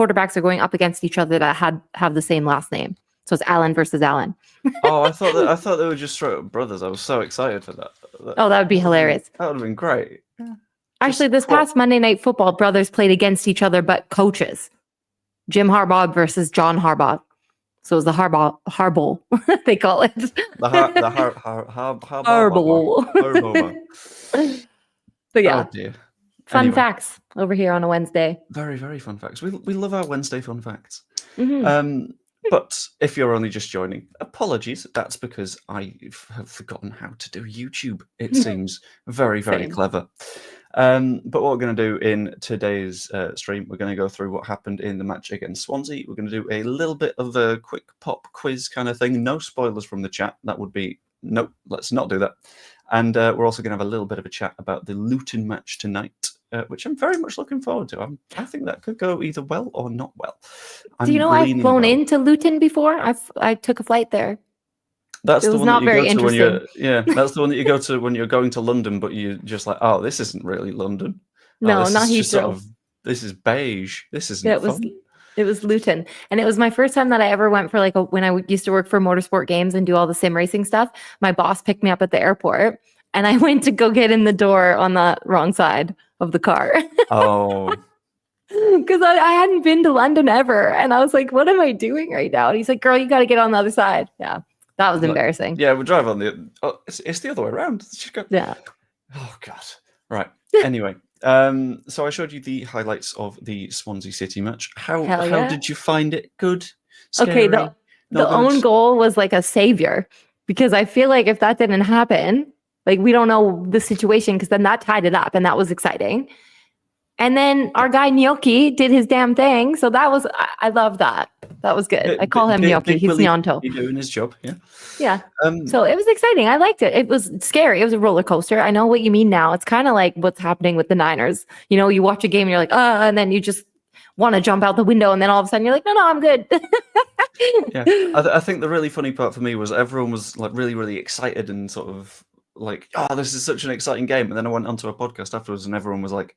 quarterbacks are going up against each other that have the same last name. So it's Allen versus Allen. Oh, I thought they were just straight up brothers. I was so excited for that. Oh, that would be hilarious. That would have been great. Actually, this past Monday Night Football, brothers played against each other, but coaches. Jim Harbaugh versus John Harbaugh. So it was the Harbaugh, they call it. The Harbaugh. So yeah. Oh dear. Fun facts over here on a Wednesday. Very, very fun facts. We love our Wednesday fun facts. Mm-hmm. But if you're only just joining, apologies. That's because I have forgotten how to do YouTube. It seems very, very clever. But what we're going to do in today's stream, we're going to go through what happened in the match against Swansea. We're going to do a little bit of a quick pop quiz kind of thing. No spoilers from the chat. That would be... Nope, let's not do that. And we're also going to have a little bit of a chat about the Luton match tonight, which I'm very much looking forward to. I think that could go either well or not well. Do you know I've flown into Luton before? I took a flight there. That's the one that you go to when you're that's the one that you go to when you're going to London, but you're just like, oh, this isn't really London. No, not Heathrow. This is beige. This isn't fun. It was Luton. And it was my first time that I ever went for when I used to work for Motorsport Games and do all the sim racing stuff. My boss picked me up at the airport and I went to go get in the door on the wrong side of the car. Oh. Because I hadn't been to London ever. And I was like, what am I doing right now? And he's like, girl, you got to get on the other side. Yeah. That was embarrassing. Yeah, we'll drive on the... Oh, it's the other way around. Yeah. Oh, God. Right. Anyway. So I showed you the highlights of the Swansea City match. How did you find it? Good? Scary? Okay, the own goal was like a savior, because I feel like if that didn't happen, like we don't know the situation, because then that tied it up and that was exciting. And then our guy Gnocchi did his damn thing. So that was, I love that. That was good. I call him Gnocchi. He's Gnonto. He's doing his job, yeah. Yeah. So it was exciting. I liked it. It was scary. It was a roller coaster. I know what you mean now. It's kind of like what's happening with the Niners. You know, you watch a game and you're like, and then you just want to jump out the window. And then all of a sudden you're like, no, I'm good. Yeah. I think the really funny part for me was everyone was like really, really excited and sort of like, oh, this is such an exciting game. And then I went onto a podcast afterwards and everyone was like,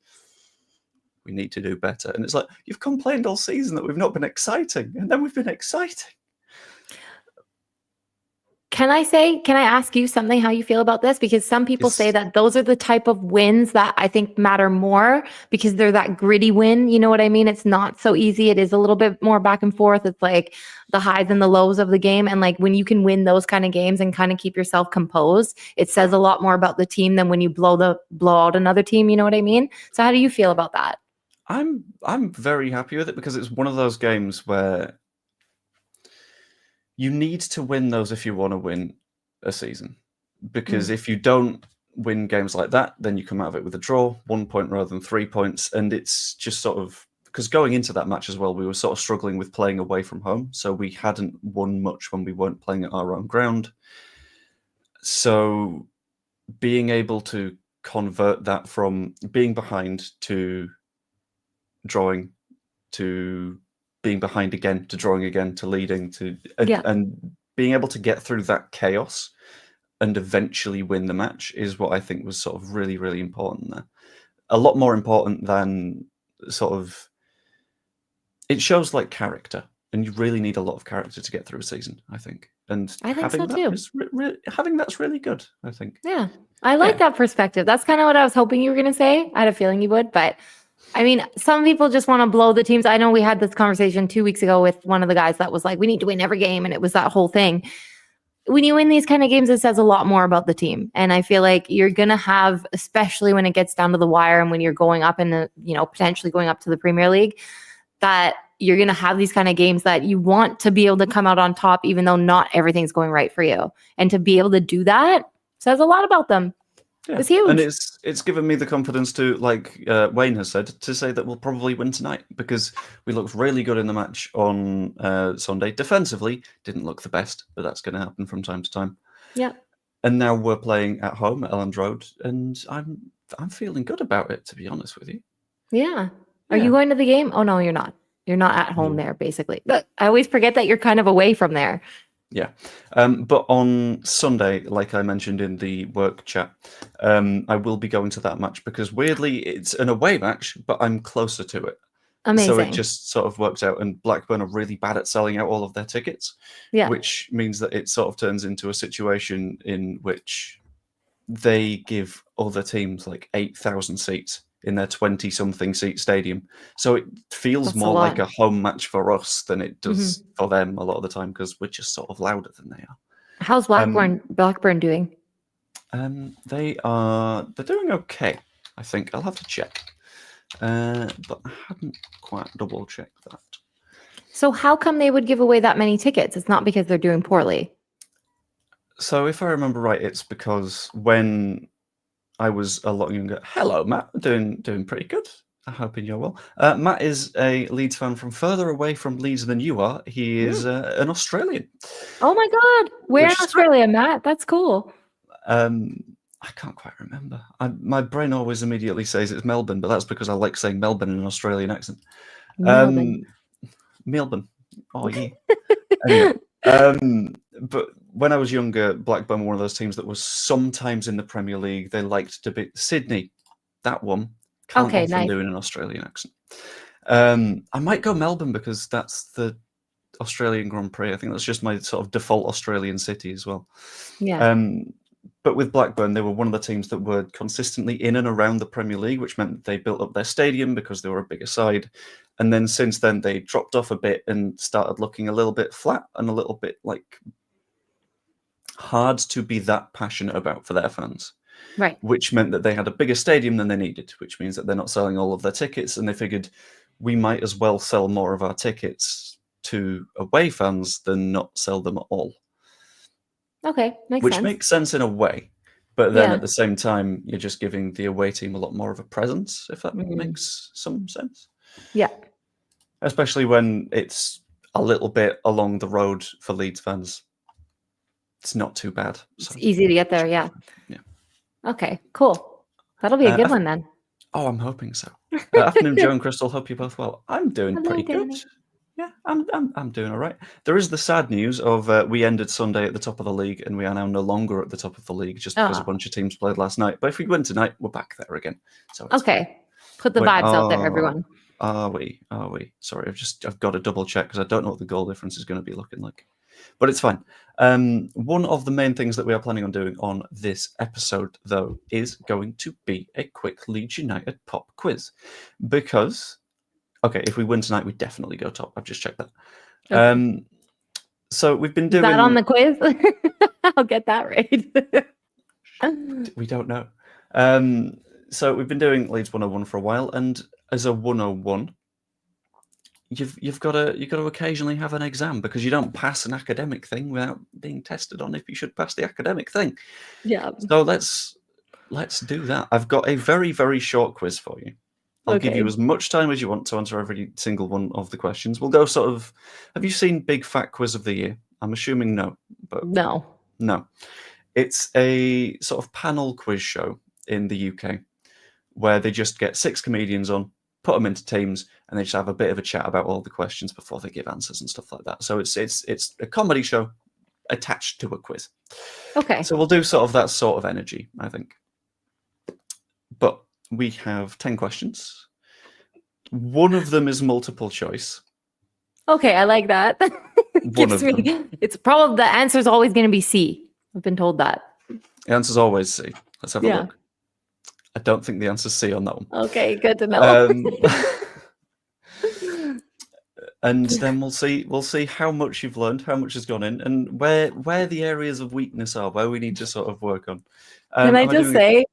we need to do better. And it's like, you've complained all season that we've not been exciting. And then we've been exciting. Can I ask you something, how you feel about this? Because some people say that those are the type of wins that I think matter more, because they're that gritty win. You know what I mean? It's not so easy. It is a little bit more back and forth. It's like the highs and the lows of the game. And like when you can win those kind of games and kind of keep yourself composed, it says a lot more about the team than when you blow out another team. You know what I mean? So how do you feel about that? I'm very happy with it, because it's one of those games where you need to win those if you want to win a season. Because if you don't win games like that, then you come out of it with a draw, 1 point rather than 3 points. And it's just sort of, because going into that match as well, we were sort of struggling with playing away from home. So we hadn't won much when we weren't playing at our own ground. So being able to convert that from being behind to drawing to being behind again to drawing again to leading to and being able to get through that chaos and eventually win the match is what I think was sort of really, really important there. A lot more important than sort of, it shows like character, and you really need a lot of character to get through a season, I think. And I think so too. Having that's really good, I think. Yeah, I like that perspective. That's kind of what I was hoping you were going to say. I had a feeling you would, but I mean, some people just want to blow the teams. I know we had this conversation 2 weeks ago with one of the guys that was like, we need to win every game. And it was that whole thing. When you win these kind of games, it says a lot more about the team. And I feel like you're going to have, especially when it gets down to the wire and when you're going up and, potentially going up to the Premier League, that you're going to have these kind of games that you want to be able to come out on top, even though not everything's going right for you. And to be able to do that says a lot about them. Yeah. It's huge. And it's given me the confidence to, like Wayne has said, to say that we'll probably win tonight, because we looked really good in the match on Sunday. Defensively, didn't look the best, but that's going to happen from time to time. Yeah. And now we're playing at home at Elland Road, and I'm feeling good about it, to be honest with you. Yeah. Are you going to the game? Oh, no, you're not. You're not at home there, basically. But I always forget that you're kind of away from there. Yeah. But on Sunday, like I mentioned in the work chat, I will be going to that match because weirdly it's an away match, but I'm closer to it. So it Amazing. just sort of works out, and Blackburn are really bad at selling out all of their tickets, Yeah. which means that it sort of turns into a situation in which they give other teams like 8,000 seats in their 20-something seat stadium. So it feels That's a more like lot. a home match for us than it does Mhm. for them a lot of the time, because we're just sort of louder than they are. How's Blackburn doing? They're doing okay, I think. I'll have to check. But I hadn't quite double checked that. So how come they would give away that many tickets? It's not because they're doing poorly. So if I remember right, it's because when I was a lot younger. Hello, Matt. Doing pretty good. I'm hoping you're well. Matt is a Leeds fan from further away from Leeds than you are. He is an Australian. Oh my God. Where in Which is Australia, Matt? That's cool. I can't quite remember. My brain always immediately says it's Melbourne, but that's because I like saying Melbourne in an Australian accent. Melbourne. Melbourne. Oh, yeah. Anyway, but when I was younger, Blackburn were one of those teams that was sometimes in the Premier League. They liked to beat Sydney. That one can't Okay, often nice. do in an Australian accent. I might go Melbourne because that's the Australian Grand Prix. I think that's just my sort of default Australian city as well. Yeah. But with Blackburn, they were one of the teams that were consistently in and around the Premier League, which meant they built up their stadium because they were a bigger side. And then since then, they dropped off a bit and started looking a little bit flat and a little bit like hard to be that passionate about for their fans. Right. Which meant that they had a bigger stadium than they needed, which means that they're not selling all of their tickets. And they figured we might as well sell more of our tickets to away fans than not sell them at all. Okay, makes Which sense. makes sense in a way, but then Yeah. at the same time, you're just giving the away team a lot more of a presence, if that makes some sense. Yeah. Especially when it's a little bit along the road for Leeds fans. It's not too bad. It's easy to get there, yeah. Yeah. Okay, cool. That'll be a good one then. Oh, I'm hoping so. Afternoon, Joe and Crystal. Hope you're both well. I'm doing Hello, pretty Danny. good. Yeah, I'm doing all right. There is the sad news of we ended Sunday at the top of the league, and we are now no longer at the top of the league just because a bunch of teams played last night. But if we win tonight, we're back there again. So it's okay, fine. put the vibes out there, everyone. Are we? Sorry, I've got to double check because I don't know what the goal difference is going to be looking like. But it's fine. One of the main things that we are planning on doing on this episode, though, is going to be a quick Leeds United pop quiz. Because, okay, if we win tonight, we definitely go top. I've just checked that. Okay. So we've been doing... Is that on the quiz? I'll get that right. We don't know. So we've been doing Leeds 101 for a while, and as a 101... You've got to occasionally have an exam because you don't pass an academic thing without being tested on if you should pass the academic thing. Yeah. So let's do that. I've got a very, very short quiz for you. I'll give you as much time as you want to answer every single one of the questions. We'll go sort of... Have you seen Big Fat Quiz of the Year? I'm assuming no. But No. It's a sort of panel quiz show in the UK where they just get 6 comedians on, put them into teams, and they just have a bit of a chat about all the questions before they give answers and stuff like that. So it's a comedy show attached to a quiz. Okay. So we'll do sort of that sort of energy, I think. But we have 10 questions. One of them is multiple choice. Okay, I like that. It's probably the answer is always going to be C. I've been told that. The answer's always C. Let's have a look. I don't think the answer's C on that one. Okay, good to know. And then we'll see how much you've learned, how much has gone in, and where the areas of weakness are, where we need to sort of work on. Can I just say?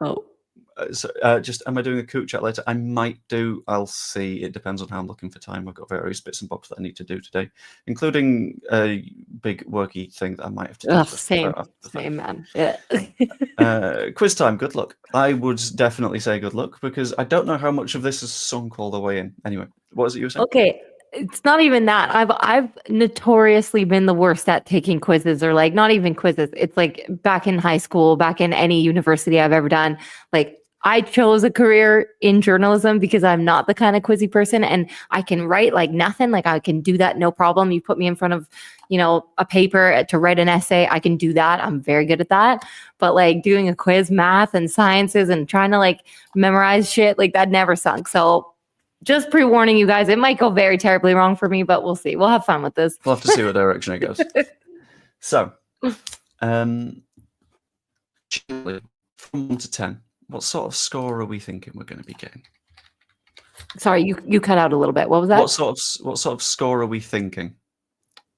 Am I doing a coot chat later? I might do. I'll see. It depends on how I'm looking for time. I've got various bits and bobs that I need to do today, including a big worky thing that I might have to do. Same, man. Yeah. Quiz time. Good luck. I would definitely say good luck because I don't know how much of this is sunk all the way in. Anyway, what is it you were saying? Okay. It's not even that. I've notoriously been the worst at taking quizzes, or like not even quizzes. It's like back in high school, back in any university I've ever done. Like I chose a career in journalism because I'm not the kind of quizzy person, and I can write like nothing. Like I can do that no problem. You put me in front of, a paper to write an essay, I can do that. I'm very good at that. But like doing a quiz, math and sciences and trying to like memorize shit, like that never sunk. So Just pre-warning you guys, it might go very terribly wrong for me, but we'll see. We'll have fun with this. We'll have to see what direction it goes. So, generally, from 1 to 10, what sort of score are we thinking we're going to be getting? Sorry, you cut out a little bit. What was that? What sort of score are we thinking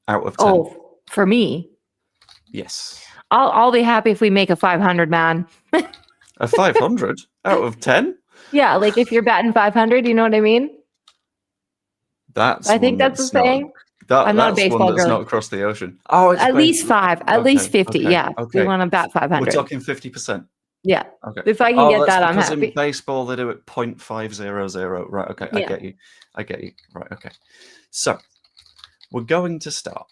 out of 10? Oh, for me, yes. I'll be happy if we make a 500, man. A 500 out of 10? Yeah, like if you're batting 500, you know what I mean? I think that's the saying. I'm not a baseball one that's girl. not across the ocean. Oh, it's at least 5, at least 50. Okay, yeah, okay. we want to bat 500. We're talking 50%. Yeah. Okay. If I can get that's that, I'm because happy. in baseball they do it 0.500. Right. Okay. Yeah. I get you. Right. Okay. So we're going to start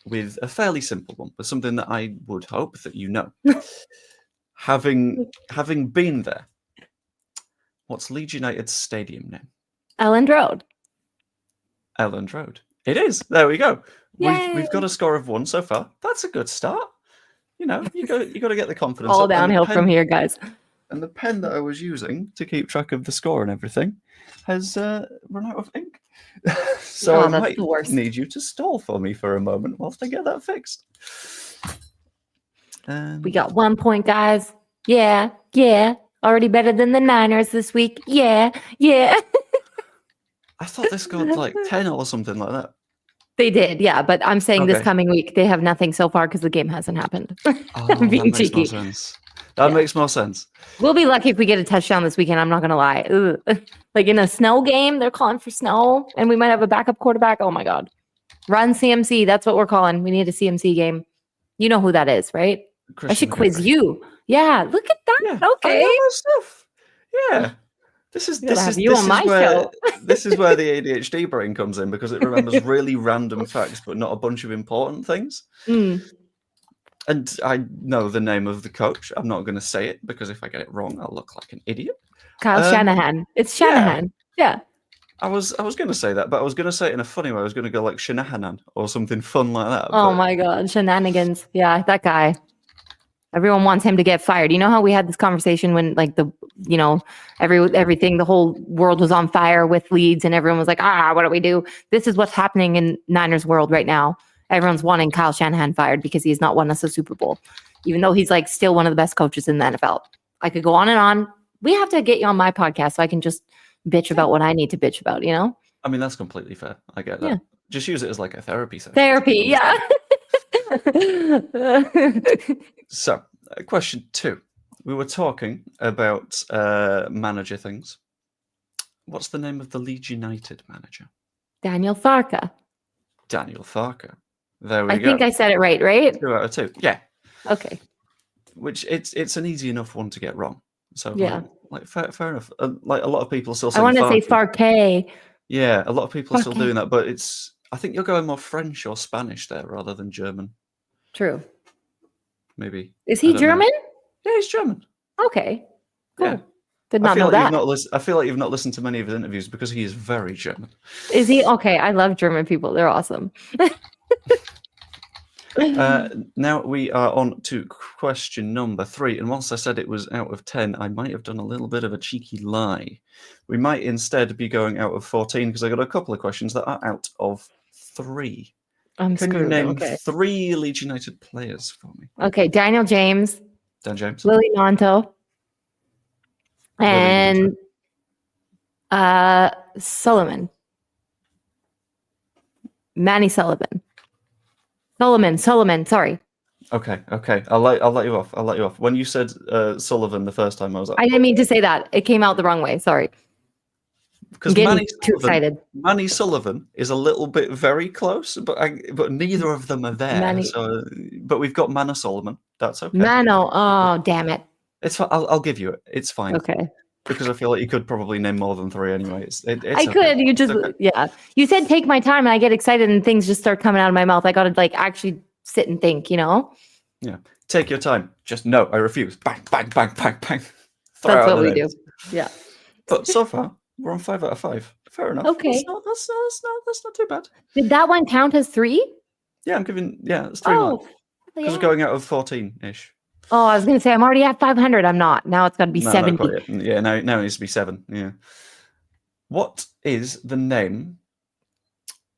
with a fairly simple one, but something that I would hope that you know. having been there, what's Leeds United's stadium name? Elland Road. Elland Road. It is. There we go. Yay. We've got a score of 1 so far. That's a good start. You know, you got to get the confidence. All up. downhill from here, guys. And the pen that I was using to keep track of the score and everything has run out of ink. So I might need you to stall for me for a moment whilst I get that fixed. We got 1 point, guys. Yeah. Already better than the Niners this week. Yeah. I thought they scored like 10 or something like that. They did, yeah. But I'm saying this Okay. coming week, they have nothing so far because the game hasn't happened. Oh, I'm being that cheeky. makes more sense. That makes more sense. We'll be lucky if we get a touchdown this weekend. I'm not going to lie. Ugh. Like in a snow game, they're calling for snow, and we might have a backup quarterback. Oh my God. Run CMC. That's what we're calling. We need a CMC game. You know who that is, right? I should quiz you. Yeah, look at that. Yeah, Okay. I know my stuff. Yeah. This is Gotta have this you is on my where show. this is where the ADHD brain comes in because it remembers really random facts but not a bunch of important things. Mm. And I know the name of the coach. I'm not going to say it because if I get it wrong, I'll look like an idiot. Kyle Shanahan. It's Shanahan. Yeah. I was going to say that, but I was going to say it in a funny way. I was going to go like Shanahan or something fun like that. Oh my God. Shenanigans. Yeah, that guy. Everyone wants him to get fired. You know how we had this conversation when like everything, the whole world was on fire with Leeds and everyone was like, what do we do? This is what's happening in Niners world right now. Everyone's wanting Kyle Shanahan fired because he's not won us a Super Bowl, even though he's like still one of the best coaches in the NFL. I could go on and on. We have to get you on my podcast so I can just bitch about what I need to bitch about, you know? I mean, that's completely fair. I get that. Yeah. Just use it as like a therapy session. Therapy, yeah. So, question 2. We were talking about manager things. What's the name of the Leeds United manager? Daniel Farka. Daniel Farka. There we go. I think I said it right? 2 out of 2. Yeah. Okay. Which it's an easy enough one to get wrong. So yeah, like fair enough. Like a lot of people still say. I want to say Farke. Yeah, a lot of people are still doing that, but I think you're going more French or Spanish there rather than German. True. Maybe. Is he German? Yeah, he's German. Okay. Cool. Yeah. Did not know that. I feel like you've not listened to many of his interviews because he is very German. Is he? Okay, I love German people. They're awesome. Now we are on to question number 3. And whilst I said it was out of 10, I might have done a little bit of a cheeky lie. We might instead be going out of 14 because I got a couple of questions that are out of 3. Can you name 3 Leeds United players for me? Okay, Daniel James. Dan James. Willie Monto. And Sullivan. Manny Sullivan. Solomon, sorry. Okay. I'll let you off. When you said Sullivan the first time, I was like, I didn't mean to say that. It came out the wrong way. Sorry. Because too excited. Manny Sullivan is a little bit very close, but neither of them are there. But we've got Manna Solomon. That's okay. Mano. Oh, damn it. It's fine. I'll give you it. It's fine. Okay. Because I feel like you could probably name more than 3 anyway. I could. You just, yeah. You said take my time, and I get excited, and things just start coming out of my mouth. I got to like actually sit and think, you know? Yeah. Take your time. Just no, I refuse. Bang, bang, bang, bang, bang. That's what we do. Yeah. But so far, we're on 5 out of 5. Fair enough. Okay. That's not too bad. Did that one count as 3? Yeah, it's 3 Oh, because we're going out of 14-ish. Oh, I was going to say, I'm already at 500. I'm not. Now it's got to be 70. Yeah, now it needs to be 7. Yeah. What is the name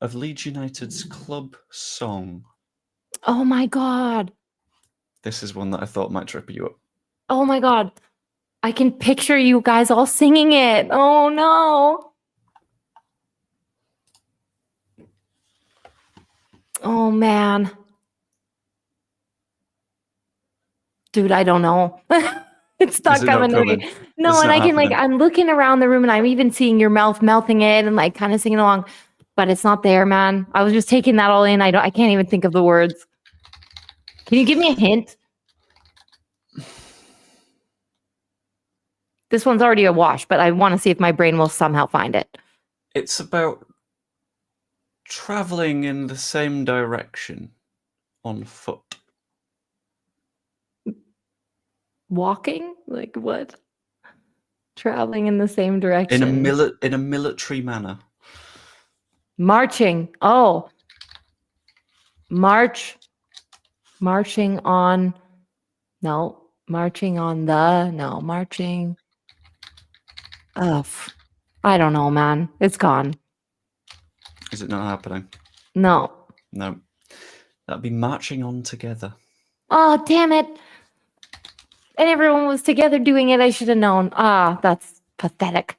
of Leeds United's club song? Oh my God. This is one that I thought might trip you up. Oh my God. I can picture you guys all singing it. Oh no. Oh man. Dude, I don't know. It's Is not it not coming to coming? me. No, It's and not I can happening. I'm looking around the room and I'm even seeing your mouth mouthing it and like kind of singing along, but it's not there, man. I was just taking that all in. I can't even think of the words. Can you give me a hint? This one's already a wash, but I want to see if my brain will somehow find it. It's about traveling in the same direction on foot. Walking? Like what? Traveling in the same In direction. a military manner. Marching. Oh. Marching on. No. Marching on the. No. Marching. Oh, I don't know, man. It's gone. Is it not happening? No. No. That'd be marching on together. Oh, damn it. And everyone was together doing it. I should have known. Ah, that's pathetic.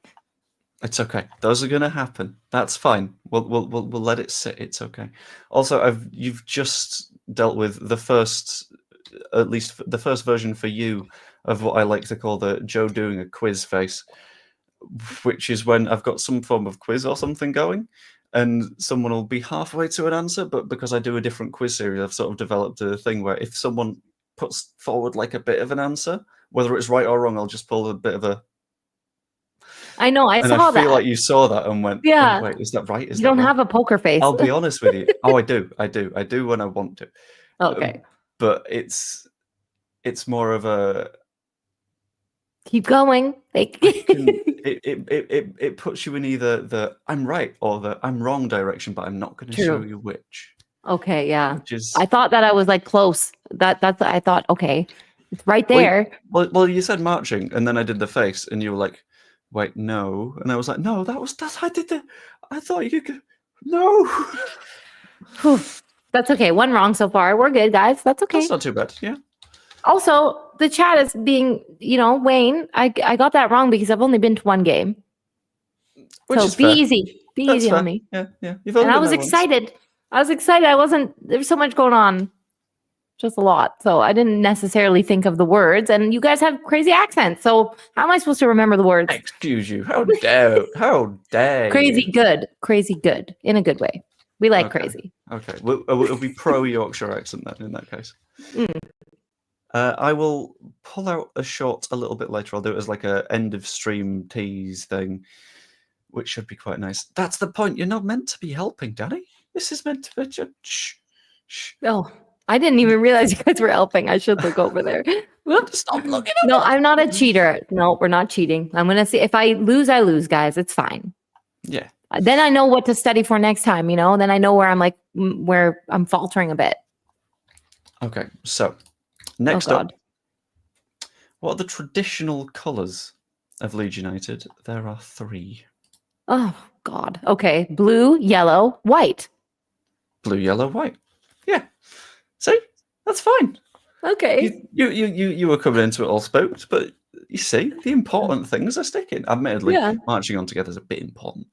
It's okay. Those are gonna happen. That's fine. We'll let it sit. It's okay. Also, you've just dealt with the first, at least the first version for you of what I like to call the Joe doing a quiz face, which is when I've got some form of quiz or something going, and someone will be halfway to an answer, but because I do a different quiz series, I've sort of developed a thing where if someone puts forward like a bit of an answer, whether it's right or wrong, I'll just pull a bit of a. I know. I And saw I feel that. like you saw that and went, Yeah. "Oh, wait, is that right? Is You that don't wrong?" have a poker face. I'll be honest with you. Oh, I do when I want to. Okay. But it's more of a. Keep going. Like, It puts you in either the I'm right or the I'm wrong direction, but I'm not going to show True. you which. Okay, yeah. Which is I thought that I was like close. That's I thought, okay, it's right there. well, you said marching, and then I did the face, and you were like, "Wait, no," and I was like, "No, that's I did the. I thought you could. No, Whew. That's okay. One wrong so far. We're good, guys. That's okay. that's not too bad. Yeah. Also, the chat is being, Wayne, I got that wrong because I've only been to one game. Which so is be fair. easy. Be That's easy fair. on me. Yeah. You've And only I been was there once. excited. There was so much going on. Just a lot. So I didn't necessarily think of the words. And you guys have crazy accents. So how am I supposed to remember the words? Excuse you. How dare Crazy you? good. Crazy good. In a good way. We like Okay. crazy. Okay. Well, it'll be pro Yorkshire accent then in that case. Mm. I will pull out a shot a little bit later. I'll do it as like a end of stream tease thing, which should be quite nice. That's the point. You're not meant to be helping, Danny. This is meant to be just shh. Oh, I didn't even realize you guys were helping. I should look over there. Whoops. Stop looking at No, me. I'm not a cheater. No, we're not cheating. I'm going to see if I lose, I lose, guys. It's fine. Yeah. Then I know what to study for next time, Then I know where I'm like, where I'm faltering a bit. Okay. So next Oh, up, what are the traditional colours of Leeds United? There are 3. Oh, God. Okay. Blue, yellow, white. Blue, yellow, white. Yeah. See? That's fine. Okay. You were coming into it all spooked, but you see, the important things are sticking. Admittedly, Yeah. marching on together is a bit important,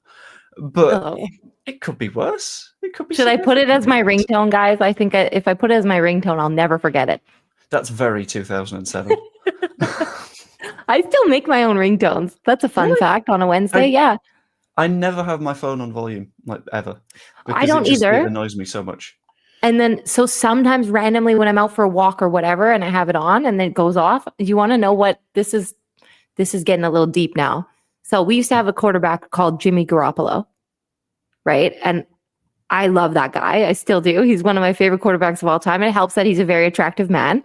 but Oh. it could be worse. It could be. Should I put it as my significantly worse. ringtone, guys? I think if I put it as my ringtone, I'll never forget it. That's very 2007. I still make my own ringtones. That's a fun Really? fact on a Wednesday. Yeah. I never have my phone on volume, like ever. I don't either. It annoys me so much. And then, so sometimes randomly when I'm out for a walk or whatever, and I have it on and then it goes off, you want to know what this is? This is getting a little deep now. So we used to have a quarterback called Jimmy Garoppolo, right? And I love that guy. I still do. He's one of my favorite quarterbacks of all time. And it helps that he's a very attractive man.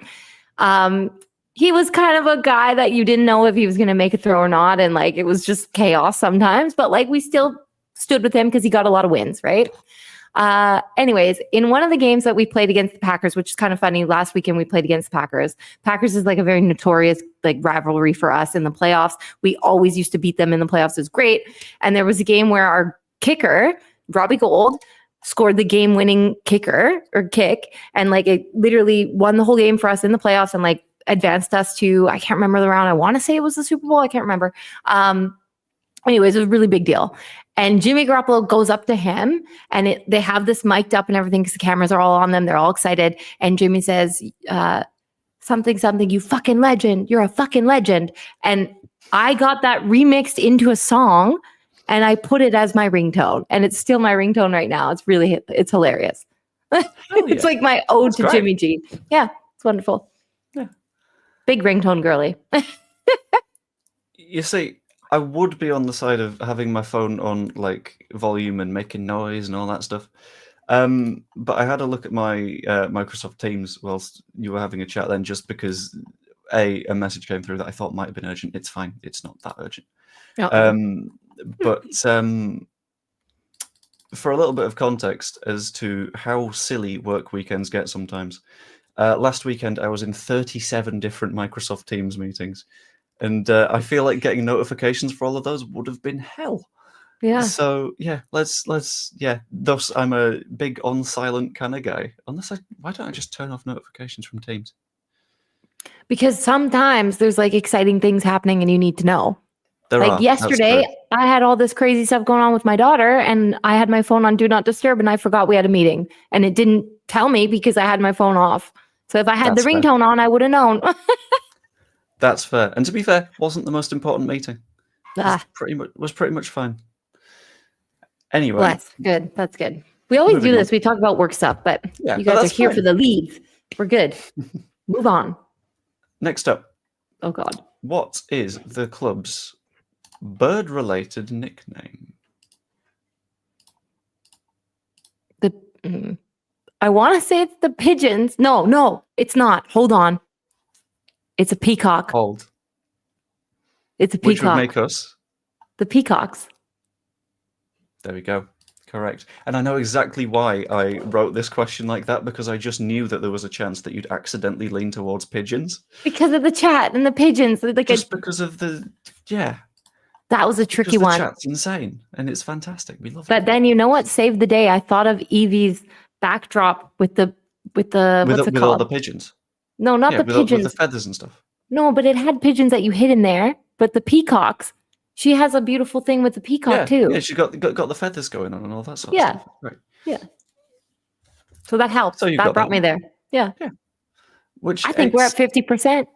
He was kind of a guy that you didn't know if he was going to make a throw or not. And like, it was just chaos sometimes, but like we still stood with him because he got a lot of wins, right? Anyways, in one of the games that we played against the Packers, which is kind of funny, last weekend we played against the Packers. Packers is like a very notorious like rivalry for us in the playoffs. We always used to beat them in the playoffs. It was great. And there was a game where our kicker, Robbie Gould, scored the game-winning kick, and like it literally won the whole game for us in the playoffs and like advanced us to, I can't remember the round. I want to say it was the Super Bowl. I can't remember. Anyways, it was a really big deal. And Jimmy Garoppolo goes up to him and they have this mic'd up and everything because the cameras are all on them. They're all excited. And Jimmy says, something, you fucking legend. You're a fucking legend. And I got that remixed into a song and I put it as my ringtone. And it's still my ringtone right now. It's hilarious. It's like my ode to Jimmy G. Yeah, it's wonderful. Yeah. Big ringtone girly. You see, I would be on the side of having my phone on like volume and making noise and all that stuff. But I had a look at my Microsoft Teams whilst you were having a chat then, just because a message came through that I thought might have been urgent. It's fine. It's not that urgent. But for a little bit of context as to how silly work weekends get sometimes, last weekend I was in 37 different Microsoft Teams meetings. And I feel like getting notifications for all of those would have been hell. Yeah. So yeah, let's Thus, I'm a big on silent kind of guy. Why don't I just turn off notifications from Teams? Because sometimes there's like exciting things happening and you need to know. Like yesterday, I had all this crazy stuff going on with my daughter, and I had my phone on Do Not Disturb, and I forgot we had a meeting, and it didn't tell me because I had my phone off. So if I had the ringtone on, I would have known. That's fair. And to be fair, wasn't the most important meeting. Was pretty much fine. Anyway. Well, that's good. We always do this. We talk about work stuff, but you guys are here for the Leeds. We're good. Move on. Next up. Oh, God. What is the club's bird-related nickname? I want to say it's the Pigeons. No, it's not. Hold on. It's a peacock. Hold. It's a peacock. Which would make us? The Peacocks. There we go. Correct. And I know exactly why I wrote this question like that, because I just knew that there was a chance that you'd accidentally lean towards pigeons. Because of the chat and the pigeons. Because of the... Yeah. That was a tricky one. The chat's insane, and it's fantastic. We love it. But then you know what saved the day? I thought of Evie's backdrop with what's it called? With all the pigeons. No, not the pigeons. With the feathers and stuff. No, but it had pigeons that you hid in there. But the peacocks, she has a beautiful thing with the peacock too. Yeah, she got the feathers going on and all that sort of stuff. Right. Yeah. So that helped. So that brought me there. Yeah. Yeah. Which I think we're at 50%.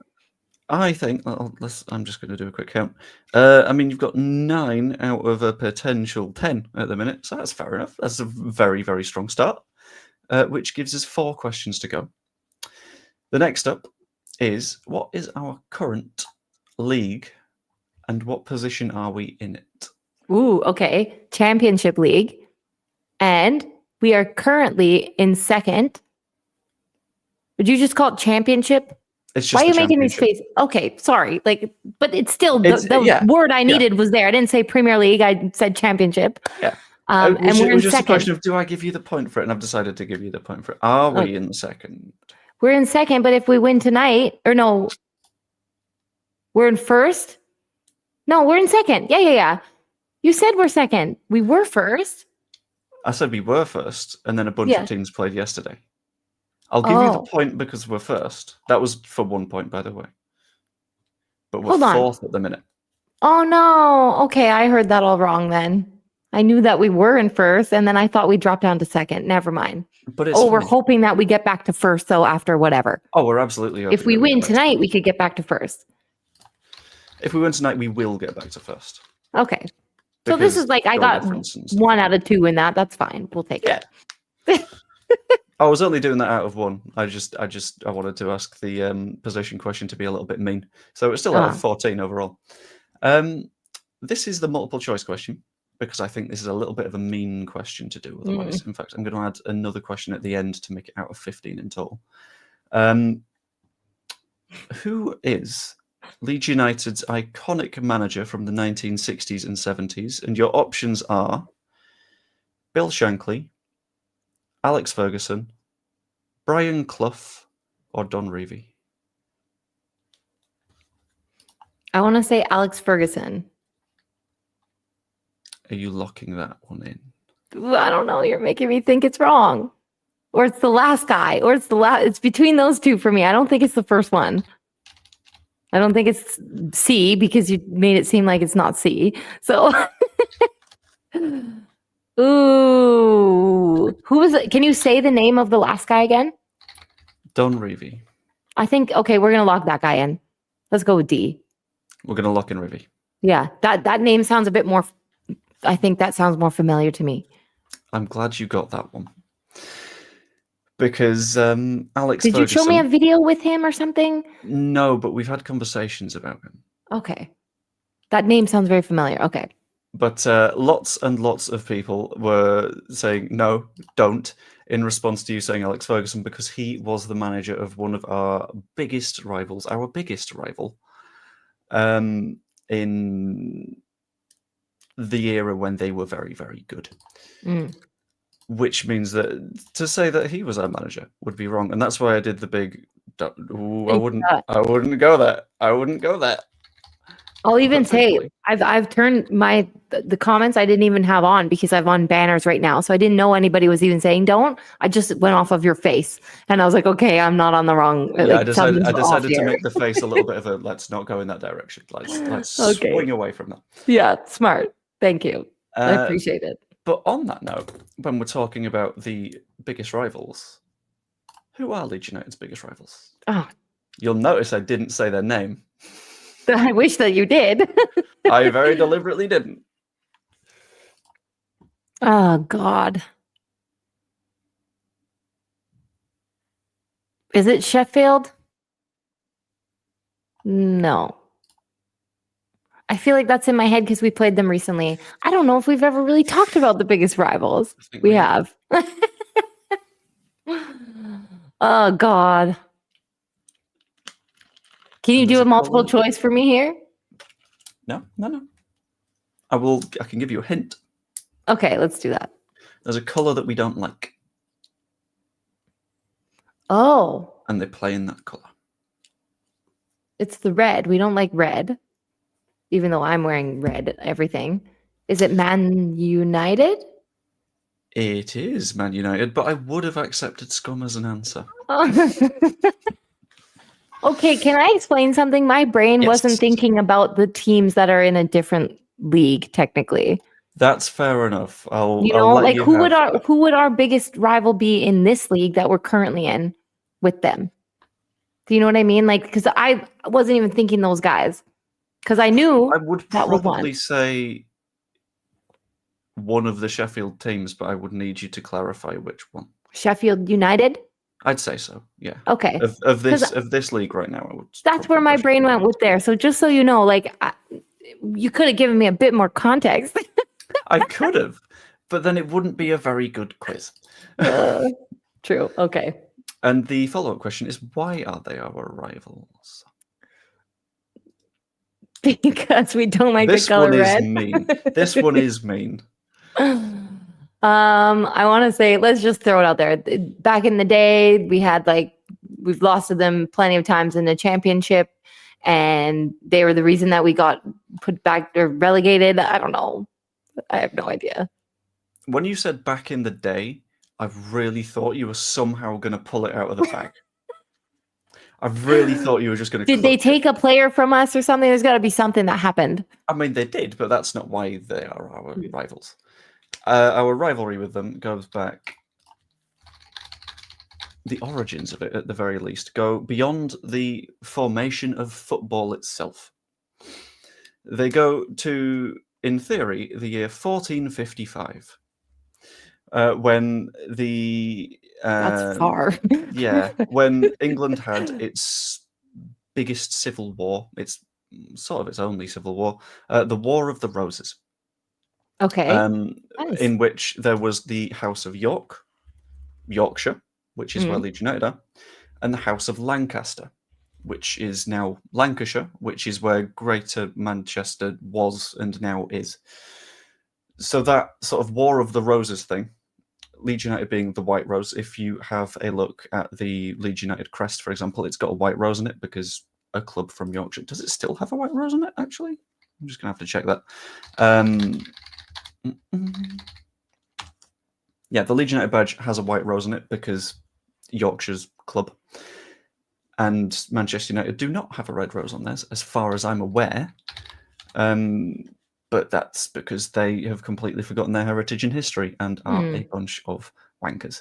I think I'm just going to do a quick count. I mean, you've got 9 out of a potential 10 at the minute, so that's fair enough. That's a very, very strong start, which gives us 4 questions to go. The next up is, what is our current league and what position are we in it? Ooh, okay. Championship League. And we are currently in second. Would you just call it championship? It's just Why are you making these faces? Okay, sorry. But it's still the word I needed was there. I didn't say Premier League. I said championship. Yeah. And we're in just second. A question of, do I give you the point for it? And I've decided to give you the point for it. Are we in second? We're in second, but if we win tonight, or no, we're in first. No, we're in second. Yeah. You said we're second. We were first. I said we were first, and then a bunch of teams played yesterday. I'll give you the point because we're first. That was for 1 point, by the way. But we're fourth at the minute. Oh, no. Okay, I heard that all wrong then. I knew that we were in first, and then I thought we dropped down to second. Never mind. But we're hoping that we get back to first, though, after whatever. Oh, we're absolutely hoping. If we win tonight, we could get back to first. If we win tonight, we will get back to first. Okay. So this is like, I got 1 out of 2 in that. That's fine. We'll take it. I was only doing that out of 1. I wanted to ask the position question to be a little bit mean. So it's still out of 14 overall. This is the multiple choice question, because I think this is a little bit of a mean question to do otherwise. In fact, I'm going to add another question at the end to make it out of 15 in total. Who is Leeds United's iconic manager from the 1960s and 70s? And your options are Bill Shankly, Alex Ferguson, Brian Clough, or Don Revie? I want to say Alex Ferguson. Are you locking that one in? I don't know. You're making me think it's wrong. Or it's the last guy. Or it's the last. It's between those two for me. I don't think it's the first one. I don't think it's C because you made it seem like it's not C. So, ooh. Who was it? Can you say the name of the last guy again? Don Revie. I think, okay, we're going to lock that guy in. Let's go with D. We're going to lock in Revie. Yeah, that name sounds a bit more, I think that sounds more familiar to me. I'm glad you got that one. Because Alex Did Ferguson... you show me a video with him or something? No, but we've had conversations about him. Okay. That name sounds very familiar. Okay. But lots and lots of people were saying, no, don't, in response to you saying Alex Ferguson, because he was the manager of one of our biggest rivals, our biggest rival, in the era when they were very, very good. Mm. Which means that to say that he was our manager would be wrong. And that's why I did the big, ooh, I wouldn't go there. I wouldn't go there. I'll even say I've turned the comments I didn't even have on because I've on banners right now. So I didn't know anybody was even saying don't. I just went off of your face and I was like, okay, I'm not on the wrong. Yeah, like, I decided to make the face a little bit of a let's not go in that direction. Let's swing away from that. Yeah, smart. Thank you. I appreciate it. But on that note, when we're talking about the biggest rivals, who are Leeds United's biggest rivals? Oh, you'll notice I didn't say their name. I wish that you did. I very deliberately didn't. Oh, God. Is it Sheffield? No. I feel like that's in my head because we played them recently. I don't know if we've ever really talked about the biggest rivals. We have. Oh, God. Can you do a multiple choice for me here? No. I can give you a hint. Okay, let's do that. There's a color that we don't like. Oh. And they play in that color. It's the red. We don't like red. Even though I'm wearing red everything. Is it Man United? It is Man United, but I would have accepted Scum as an answer. Okay, can I explain something? My brain wasn't thinking about the teams that are in a different league, technically. That's fair enough. I'll let like you who would our biggest rival be in this league that we're currently in with them? Do you know what I mean? Like, because I wasn't even thinking those guys. Because I knew I would probably say one of the Sheffield teams, but I would need you to clarify which one. Sheffield United? I'd say so, yeah. Okay. Of this league right now, I would. That's where my brain went with there. So just so you know, like, you could have given me a bit more context. I could have, but then it wouldn't be a very good quiz. True. Okay. And the follow-up question is, why are they our rivals? Because we don't like the color red. This one is mean. I want to say, let's just throw it out there. Back in the day, we've lost to them plenty of times in the championship, and they were the reason that we got put back or relegated. I don't know. I have no idea. When you said back in the day, I really thought you were somehow going to pull it out of the bag. I really thought you were just going to. Did they take a player from us or something? There's got to be something that happened. I mean, they did, but that's not why they are our rivals. Our rivalry with them goes back. The origins of it, at the very least, go beyond the formation of football itself. They go to, in theory, the year 1455, when the that's far. Yeah, when England had its biggest civil war, its sort of its only civil war, the War of the Roses. Okay. Nice. In which there was the House of Yorkshire, which is where Leeds United are, and the House of Lancaster, which is now Lancashire, which is where Greater Manchester was and now is. So that sort of War of the Roses thing Leeds United being the white rose, if you have a look at the Leeds United crest, for example, it's got a white rose in it because a club from Yorkshire. Does it still have a white rose on it, actually? I'm just going to have to check that. Yeah, the Leeds United badge has a white rose on it because Yorkshire's club. And Manchester United do not have a red rose on theirs, as far as I'm aware. But that's because they have completely forgotten their heritage and history and are a bunch of wankers.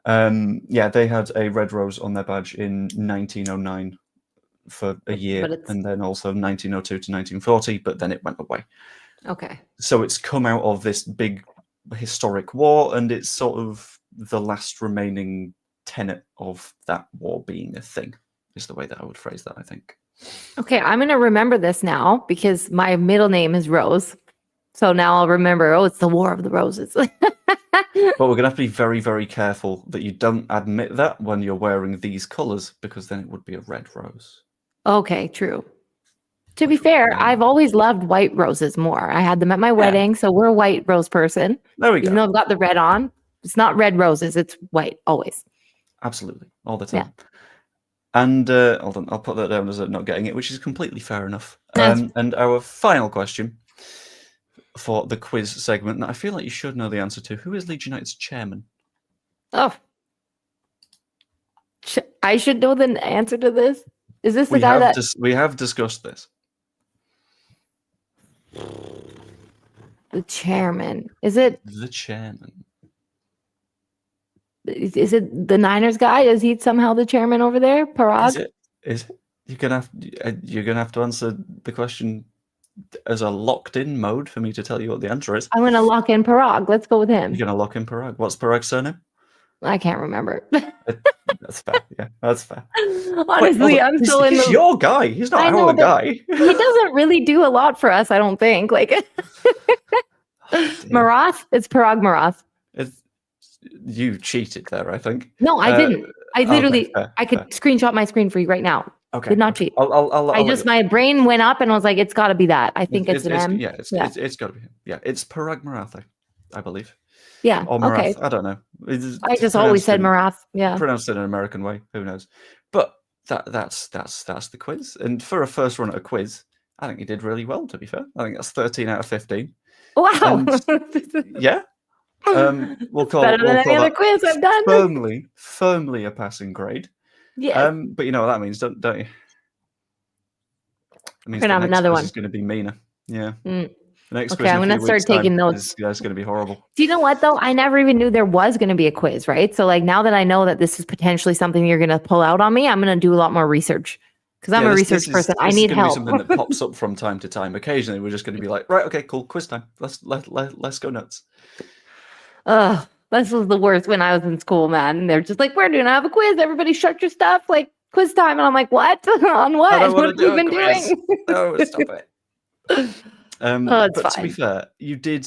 Yeah, they had a red rose on their badge in 1909 for a year, and then also 1902 to 1940, but then it went away. Okay. So it's come out of this big historic war, and it's sort of the last remaining tenet of that war being a thing, is the way that I would phrase that, I think. Okay, I'm going to remember this now because my middle name is Rose. So now I'll remember, it's the War of the Roses. But we're going to have to be very, very careful that you don't admit that when you're wearing these colours, because then it would be a red rose. Okay, true. To be fair, I've always loved white roses more. I had them at my wedding, so we're a white rose person. There we go. Even though I've got the red on, it's not red roses, it's white, always. Absolutely, all the time. Yeah. And hold on, I'll put that down as not getting it, which is completely fair enough. And our final question for the quiz segment, that I feel like you should know the answer to. Who is Leeds United's chairman? Oh. I should know the answer to this? Is this the guy that... We have discussed this. The chairman. Is it... The chairman. Is it the Niners guy? Is he somehow the chairman over there? Parag? Is it? You're gonna have to answer the question as a locked-in mode for me to tell you what the answer is. I'm gonna lock in Parag. Let's go with him. You're gonna lock in Parag. What's Parag's surname? I can't remember. That's fair. Yeah, that's fair. Honestly, I'm still in. He's your guy. He's not our guy. He doesn't really do a lot for us. I don't think. Like Marath. It's Parag Marath. You cheated there, I think. No, I didn't. I literally, I could screenshot my screen for you right now. Okay. Did not cheat. My brain went up and I was like, it's got to be that. I think it's an M. Yeah, it's got to be him. Yeah, it's Parag Marath, I believe. Yeah. Or Marath. Okay. I don't know. I just always said Marath. Yeah. Pronounced in an American way. Who knows? But that's the quiz. And for a first run at a quiz, I think you did really well. To be fair, I think that's 13 out of 15. Wow. Yeah. We'll call better than any other quiz I've done. Firmly a passing grade. Yeah. But you know what that means, don't you? It means we're gonna have another one. It's going to be meaner. Yeah. The next quiz I'm going to start taking notes. That's going to be horrible. Do you know what though? I never even knew there was going to be a quiz, right? So like now that I know that this is potentially something you're going to pull out on me, I'm going to do a lot more research because I'm a research person. I need help. This is going to be something that pops up from time to time. Occasionally, we're just going to be like, right, okay, cool, quiz time. Let's go nuts. This was the worst when I was in school, man. And they're just like, we're going to have a quiz. Everybody shut your stuff. Like, quiz time. And I'm like, what? On what? What have you been doing? No, stop it. But fine. To be fair, you did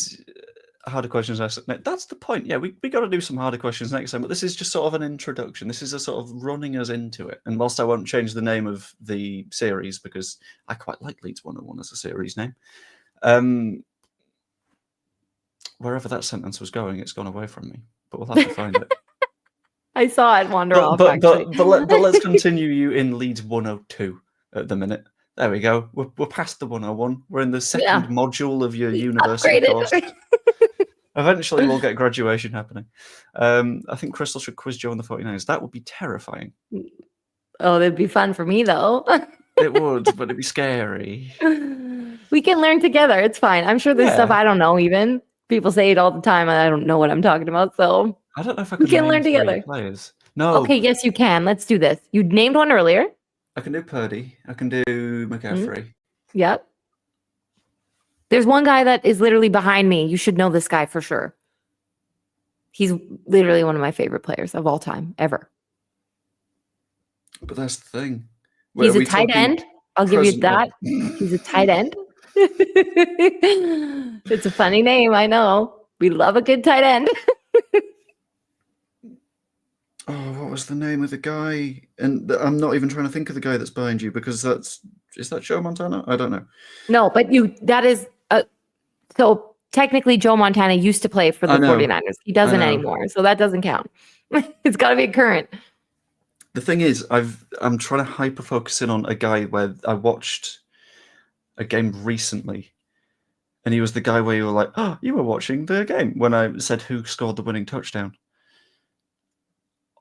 harder questions. That's the point. Yeah, we got to do some harder questions next time. But this is just sort of an introduction. This is a sort of running us into it. And whilst I won't change the name of the series because I quite like Leeds 101 as a series name, wherever that sentence was going, it's gone away from me. But we'll have to find it. I saw it wander off. But let's continue you in Leeds 102 at the minute. There we go. We're past the 101. We're in the second module of your university course. Eventually, we'll get graduation happening. I think Crystal should quiz Joe on the 49ers. That would be terrifying. Oh, that'd be fun for me, though. It would, but it'd be scary. We can learn together. It's fine. I'm sure there's stuff I don't know even. People say it all the time, and I don't know what I'm talking about. So I don't know if I can. We can learn together. Players. No. Okay. Yes, you can. Let's do this. You named one earlier. I can do Purdy. I can do McCaffrey. Yep. There's one guy that is literally behind me. You should know this guy for sure. He's literally one of my favorite players of all time, ever. But that's the thing. He's a tight end. I'll give you that. He's a tight end. It's a funny name, I know. We love a good tight end. Oh, what was the name of the guy? And I'm not even trying to think of the guy that's behind you because is that Joe Montana? I don't know. No, but that is so technically Joe Montana used to play for the I know. 49ers. He doesn't I know. anymore. So that doesn't count. It's got to be current. The thing is, I'm trying to hyper focus in on a guy where I watched a game recently, and he was the guy where you were like, "Oh, you were watching the game," when I said who scored the winning touchdown.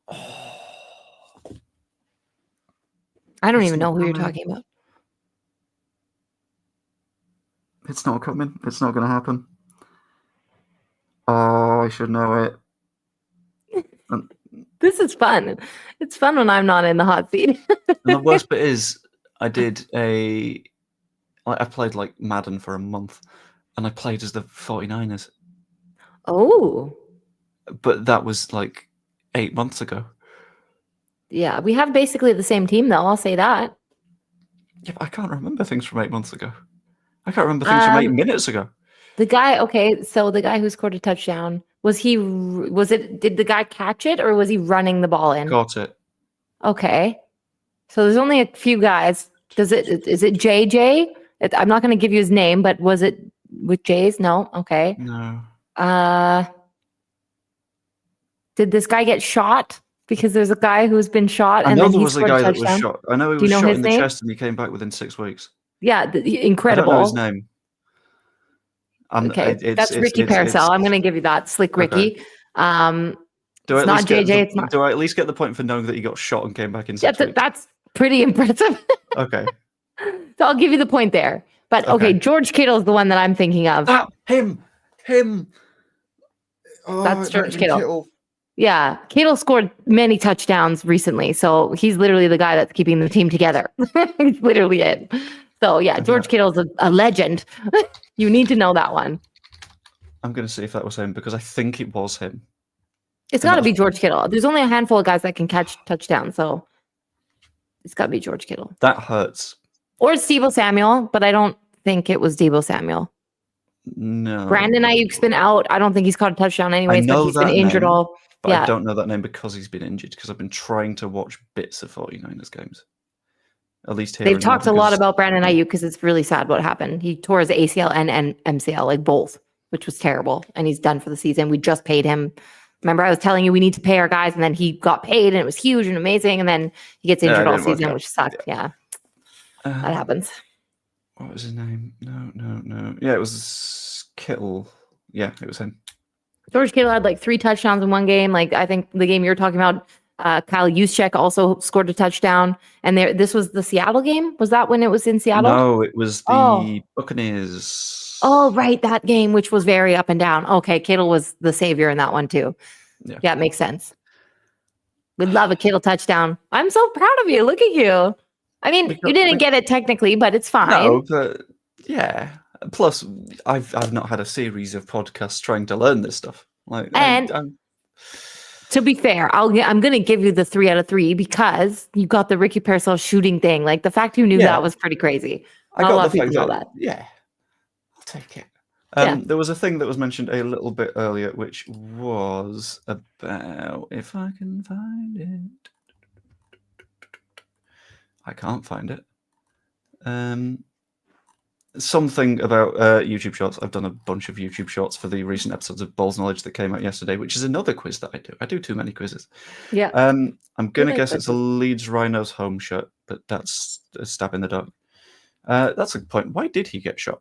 Oh, I don't It's even not know who you're coming. talking about. it's not coming. It's not going to happen. Oh, I should know it. This is fun. It's fun when I'm not in the hot seat. And the worst bit is, I played like Madden for a month, and I played as the 49ers, Oh, but that was like 8 months ago. yeah. We have basically the same team, though. I'll say that. Yeah, but I can't remember things from 8 months ago. I can't remember things from 8 minutes ago. The guy, okay, so the guy who scored a touchdown, did the guy catch it or was he running the ball in? Caught it. Okay. So there's only a few guys. Is it JJ? I'm not going to give you his name, but was it with J's? No. Okay. No. Did this guy get shot? Because there's a guy who's been shot I and know then there he was a scored a guy that was touchdown. shot. I know he Do you was know shot his in the name? chest and he came back within 6 weeks. Yeah, I incredible. don't know his name. Okay, that's Ricky Paracel. I'm going to give you that, Slick Ricky. Okay. It's not JJ. It's not. Do I at least get the point for knowing that he got shot and came back in 6 weeks? That's pretty impressive. Okay. So I'll give you the point there. But okay, George Kittle is the one that I'm thinking of. Him. Oh, That's George Kittle. Yeah, Kittle scored many touchdowns recently, so he's literally the guy that's keeping the team together. He's literally it. So yeah, George Kittle's a legend. You need to know that one. I'm going to see if that was him because I think it was him. It's got to be George Kittle. There's only a handful of guys that can catch touchdowns, so it's got to be George Kittle. That hurts. Or it's Deebo Samuel, but I don't think it was Deebo Samuel. No. Brandon Ayuk's been out. I don't think he's caught a touchdown anyways, but he's been injured all. But I don't know that name because he's been injured, because I've been trying to watch bits of 49ers games. At least here. They've talked a lot about Brandon Ayuk because it's really sad what happened. He tore his ACL and MCL, like both, which was terrible. And he's done for the season. We just paid him. Remember, I was telling you we need to pay our guys, and then he got paid, and it was huge and amazing. And then he gets injured all season, which sucked. Yeah, that happens. What was his name? No. Yeah, it was Kittle. Yeah, it was him. George Kittle had like 3 touchdowns in one game. Like I think the game you're talking about, Kyle Juszczyk also scored a touchdown. And this was the Seattle game. Was that when it was in Seattle? No, it was the Buccaneers. Oh, right, that game, which was very up and down. Okay, Kittle was the savior in that one too. Yeah, it makes sense. We'd love a Kittle touchdown. I'm so proud of you. Look at you. I mean, you didn't get it technically, but it's fine. No, but yeah. Plus, I've not had a series of podcasts trying to learn this stuff. Like, to be fair, I'm going to give you the 3 out of 3 because you got the Ricky Paracel shooting thing. Like the fact you knew that was pretty crazy. I got the fact that. Yeah, I'll take it. There was a thing that was mentioned a little bit earlier, which was about, if I can find it. I can't find it. Something about YouTube Shorts. I've done a bunch of YouTube Shorts for the recent episodes of Balls Knowledge that came out yesterday, which is another quiz that I do. I do too many quizzes. Yeah. I'm going to guess it's a Leeds Rhinos home shirt, but that's a stab in the dark. That's a point. Why did he get shot?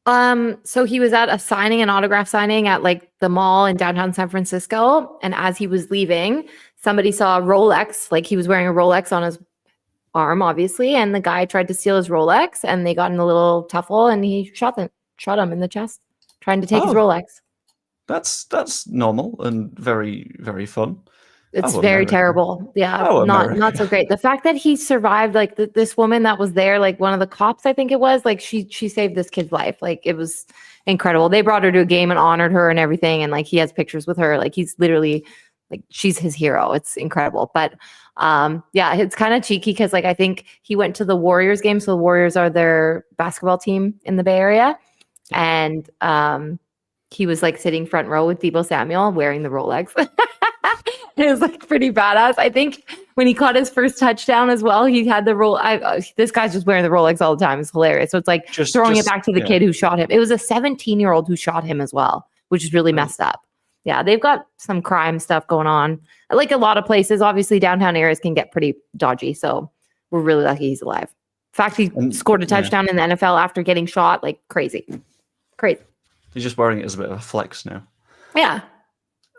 So he was at an autograph signing at like the mall in downtown San Francisco. And as he was leaving, somebody saw a Rolex, like he was wearing a Rolex on his arm, obviously. And the guy tried to steal his Rolex and they got in a little tuffle and he shot him in the chest, trying to take his Rolex. That's normal and very, very fun. It's very terrible. Yeah, not so great. The fact that he survived, like this woman that was there, like one of the cops, I think it was, like she saved this kid's life. Like it was incredible. They brought her to a game and honored her and everything. And like he has pictures with her. Like he's literally like she's his hero. It's incredible. But yeah, it's kind of cheeky because like I think he went to the Warriors game. So the Warriors are their basketball team in the Bay Area, and he was like sitting front row with Deebo Samuel wearing the Rolex. It was like pretty badass. I think when he caught his first touchdown as well, he had the roll. This guy's just wearing the Rolex all the time. It's hilarious. So it's like throwing it back to the kid who shot him. It was a 17-year-old who shot him as well, which is really messed up. Yeah, they've got some crime stuff going on. Like a lot of places, obviously downtown areas can get pretty dodgy. So we're really lucky he's alive. In fact, he scored a touchdown in the NFL after getting shot. Like crazy. He's just wearing it as a bit of a flex now. Yeah.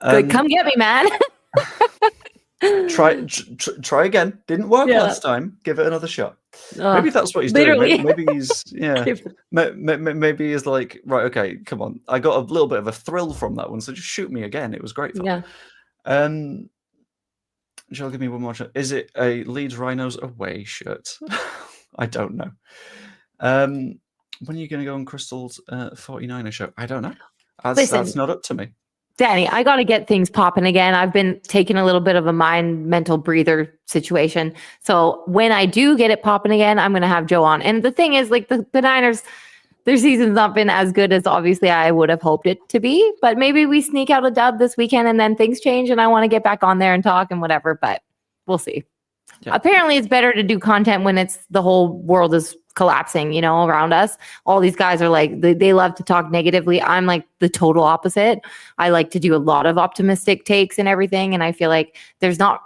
Good. Come get me, man. Try again. Didn't work last time. Give it another shot. Maybe that's what he's doing. Maybe he's maybe he's like, right, okay, come on. I got a little bit of a thrill from that one, so just shoot me again. It was great fun. Yeah. Shall give me one more shot. Is it a Leeds Rhinos away shirt? I don't know. When are you going to go on Crystal's 49er show? I don't know. That's not up to me. Danny, I got to get things popping again. I've been taking a little bit of a mental breather situation. So when I do get it popping again, I'm going to have Joe on. And the thing is, like the Niners, their season's not been as good as obviously I would have hoped it to be. But maybe we sneak out a dub this weekend and then things change and I want to get back on there and talk and whatever. But we'll see. Yeah. Apparently, it's better to do content when it's the whole world is collapsing, around us. All these guys are like, they love to talk negatively. I'm like the total opposite. I like to do a lot of optimistic takes and everything. And I feel like there's not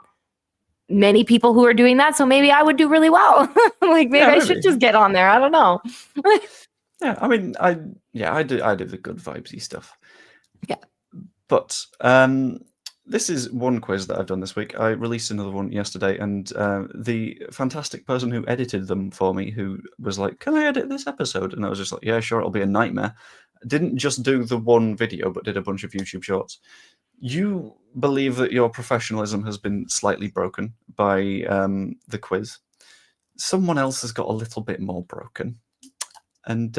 many people who are doing that. So maybe I would do really well. Maybe I should just get on there. I don't know. Yeah. I mean, I do the good vibesy stuff. Yeah. But, this is one quiz that I've done this week. I released another one yesterday, and the fantastic person who edited them for me, who was like, "Can I edit this episode?" And I was just like, "Yeah, sure, it'll be a nightmare." Didn't just do the one video, but did a bunch of YouTube shorts. You believe that your professionalism has been slightly broken by the quiz. Someone else has got a little bit more broken, and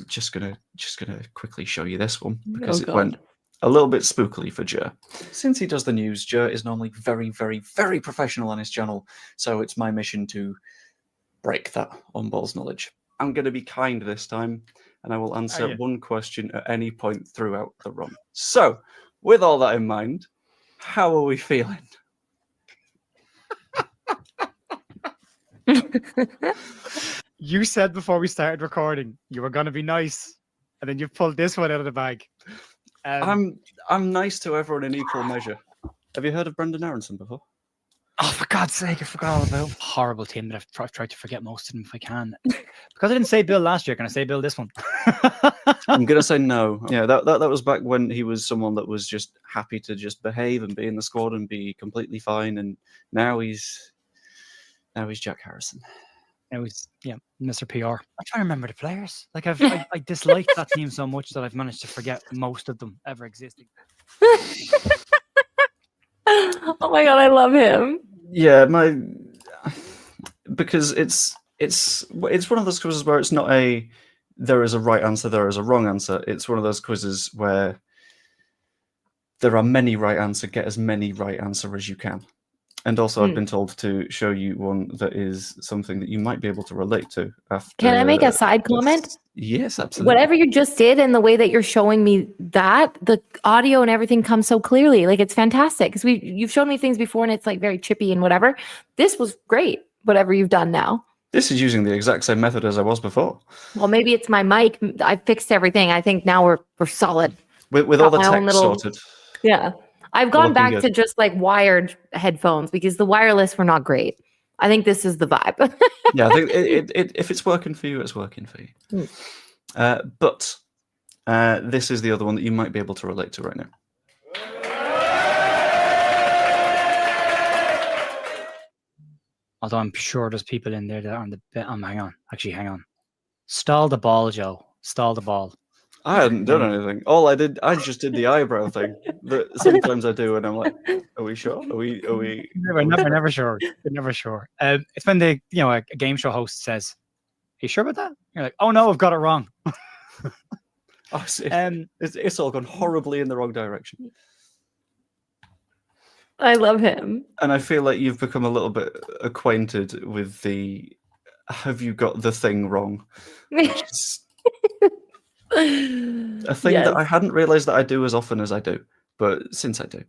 just gonna quickly show you this one because it went a little bit spookily for Jer. Since he does the news, Jer is normally very, very, very professional on his channel, so it's my mission to break that on balls knowledge. I'm going to be kind this time, and I will answer one question at any point throughout the run. So, with all that in mind, how are we feeling? You said before we started recording you were going to be nice, and then you pulled this one out of the bag. I'm nice to everyone in equal measure. Have you heard of Brendan Aronson before? Oh, for God's sake, I forgot all about him. Horrible team that I've tried to forget most of them if I can. Because I didn't say Bill last year, can I say Bill this one? I'm going to say no. Yeah, that was back when he was someone that was just happy to just behave and be in the squad and be completely fine. And now he's Jack Harrison. It was Mr. PR. I'm trying to remember the players. Like I disliked that team so much that I've managed to forget most of them ever existing. Oh my God, I love him. Yeah, because it's one of those quizzes where it's not there is a right answer, there is a wrong answer. It's one of those quizzes where there are many right answer. Get as many right answer as you can. And also, I've been told to show you one that is something that you might be able to relate to. Can I make a side comment? Yes, absolutely. Whatever you just did and the way that you're showing me that, the audio and everything comes so clearly. Like, it's fantastic. Because you've shown me things before and it's like very chippy and whatever. This was great, whatever you've done now. This is using the exact same method as I was before. Well, maybe it's my mic. I fixed everything. I think now we're solid. With all the tech sorted. Yeah. I've gone back to just like wired headphones because the wireless were not great. I think this is the vibe. Yeah, I think if it's working for you, it's working for you. But this is the other one that you might be able to relate to right now. Although I'm sure there's people in there that are on the bit. Hang on. Stall the ball, Joe. Stall the ball. I hadn't done anything. I just did the eyebrow thing. But sometimes I do, and I'm like, "Are we sure? Are we?" Never sure. Never sure. It's when a game show host says, "Are you sure about that?" You're like, "Oh no, I've got it wrong." It's all gone horribly in the wrong direction. I love him, and I feel like you've become a little bit acquainted with the "Have you got the thing wrong?" Which is a thing that I hadn't realized that I do as often as I do, but since I do.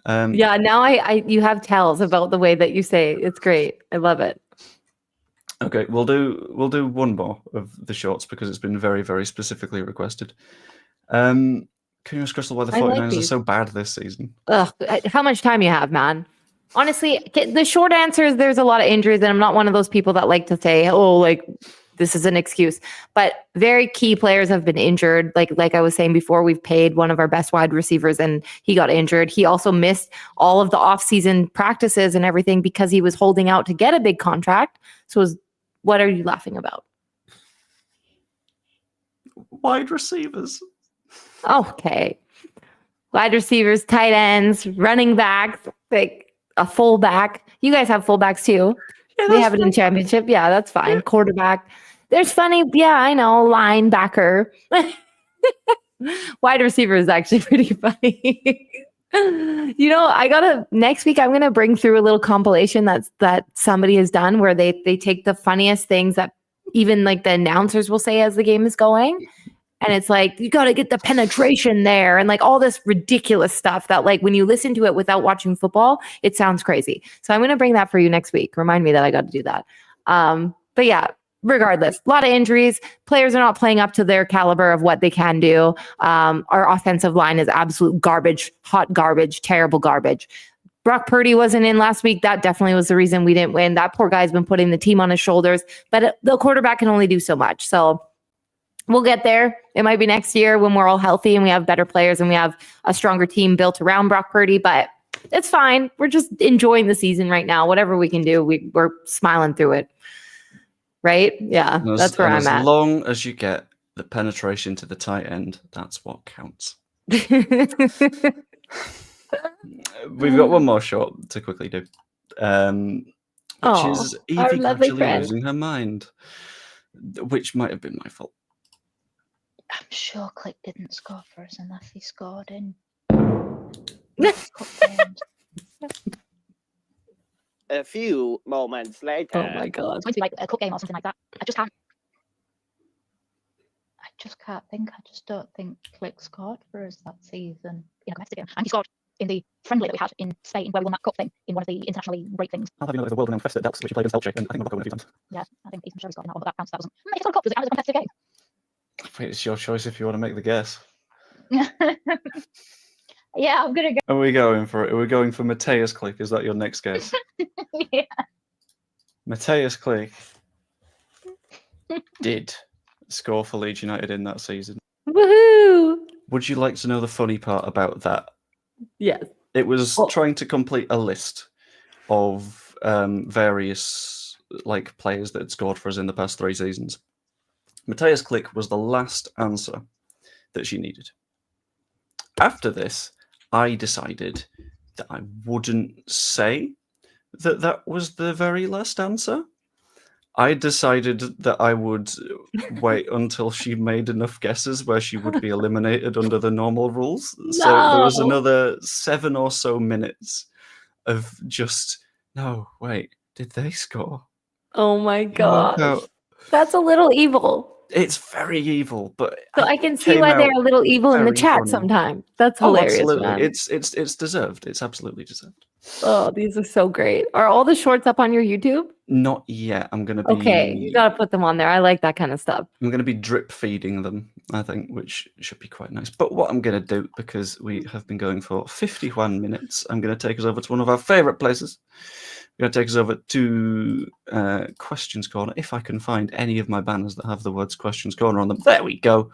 Yeah, now you have tells about the way that you say it's great. I love it. Okay, we'll do one more of the shorts because it's been very, very specifically requested. Can you ask Crystal why the I like 49ers are these. so bad this season? Ugh, how much time you have, man? Honestly, the short answer is there's a lot of injuries, and I'm not one of those people that like to say, "Oh, like this is an excuse." But very key players have been injured. Like I was saying before, we've paid one of our best wide receivers, and he got injured. He also missed all of the off-season practices and everything because he was holding out to get a big contract. So, what are you laughing about? Wide receivers. Okay. Wide receivers, tight ends, running backs, like a fullback. You guys have fullbacks too. Yeah, They have it in championship. Yeah, that's fine. Quarterback. There's funny. Yeah, I know. Linebacker. Wide receiver is actually pretty funny. Next week I'm gonna bring through a little compilation that somebody has done where they take the funniest things that even like the announcers will say as the game is going. And it's like, you got to get the penetration there and like all this ridiculous stuff that like when you listen to it without watching football, it sounds crazy. So I'm going to bring that for you next week. Remind me that I got to do that. But yeah, regardless, a lot of injuries. Players are not playing up to their caliber of what they can do. Our offensive line is absolute garbage, hot garbage, terrible garbage. Brock Purdy wasn't in last week. That definitely was the reason we didn't win. That poor guy's been putting the team on his shoulders, but the quarterback can only do so much. So we'll get there. It might be next year when we're all healthy and we have better players and we have a stronger team built around Brock Purdy, but it's fine. We're just enjoying the season right now. Whatever we can do, we're smiling through it. Right? Yeah, that's where I'm at. As long as you get the penetration to the tight end, that's what counts. We've got one more shot to quickly do, which is Evie gradually losing her mind, which might have been my fault. I'm sure Click didn't score for us unless he scored in. A few moments later. Oh my god! It's going to be like a cup game or something like that. I just can't think. I just don't think Click scored for us that season in a competitive game, and he scored in the friendly that we had in Spain where we won that cup thing in one of the internationally great things. I'm having a look at the world-renowned fest at Delps, which we played against Elche, and I think Monaco won a few times. Yeah, I think Ethan Sherry scored in that one, but that counts. That wasn't. He scored a cup. Does it count as a competitive game? Wait, it's your choice if you want to make the guess. Yeah, I'm gonna go. Are we going for it? Are we going for Mateus Click? Is that your next guess? Yeah. Mateus Click did score for Leeds United in that season. Woohoo! Would you like to know the funny part about that? Yes. It was trying to complete a list of various like players that had scored for us in the past 3 seasons. Mateus Click was the last answer that she needed. After this, I decided that I wouldn't say that that was the very last answer. I decided that I would wait until she made enough guesses where she would be eliminated under the normal rules. No. So there was another 7 or so minutes of just, no, wait, did they score? Oh my god. That's a little evil. It's very evil, but so I can see why they're a little evil in the chat sometimes. That's hilarious. Absolutely. Man. It's deserved. It's absolutely deserved. Oh, these are so great. Are all the shorts up on your YouTube? Not yet. I'm gonna be okay. You gotta put them on there. I like that kind of stuff. I'm gonna be drip feeding them, I think, which should be quite nice. But what I'm gonna do, because we have been going for 51 minutes, I'm gonna take us over to one of our favorite places. We're going to take us over to Questions Corner, if I can find any of my banners that have the words Questions Corner on them. There we go.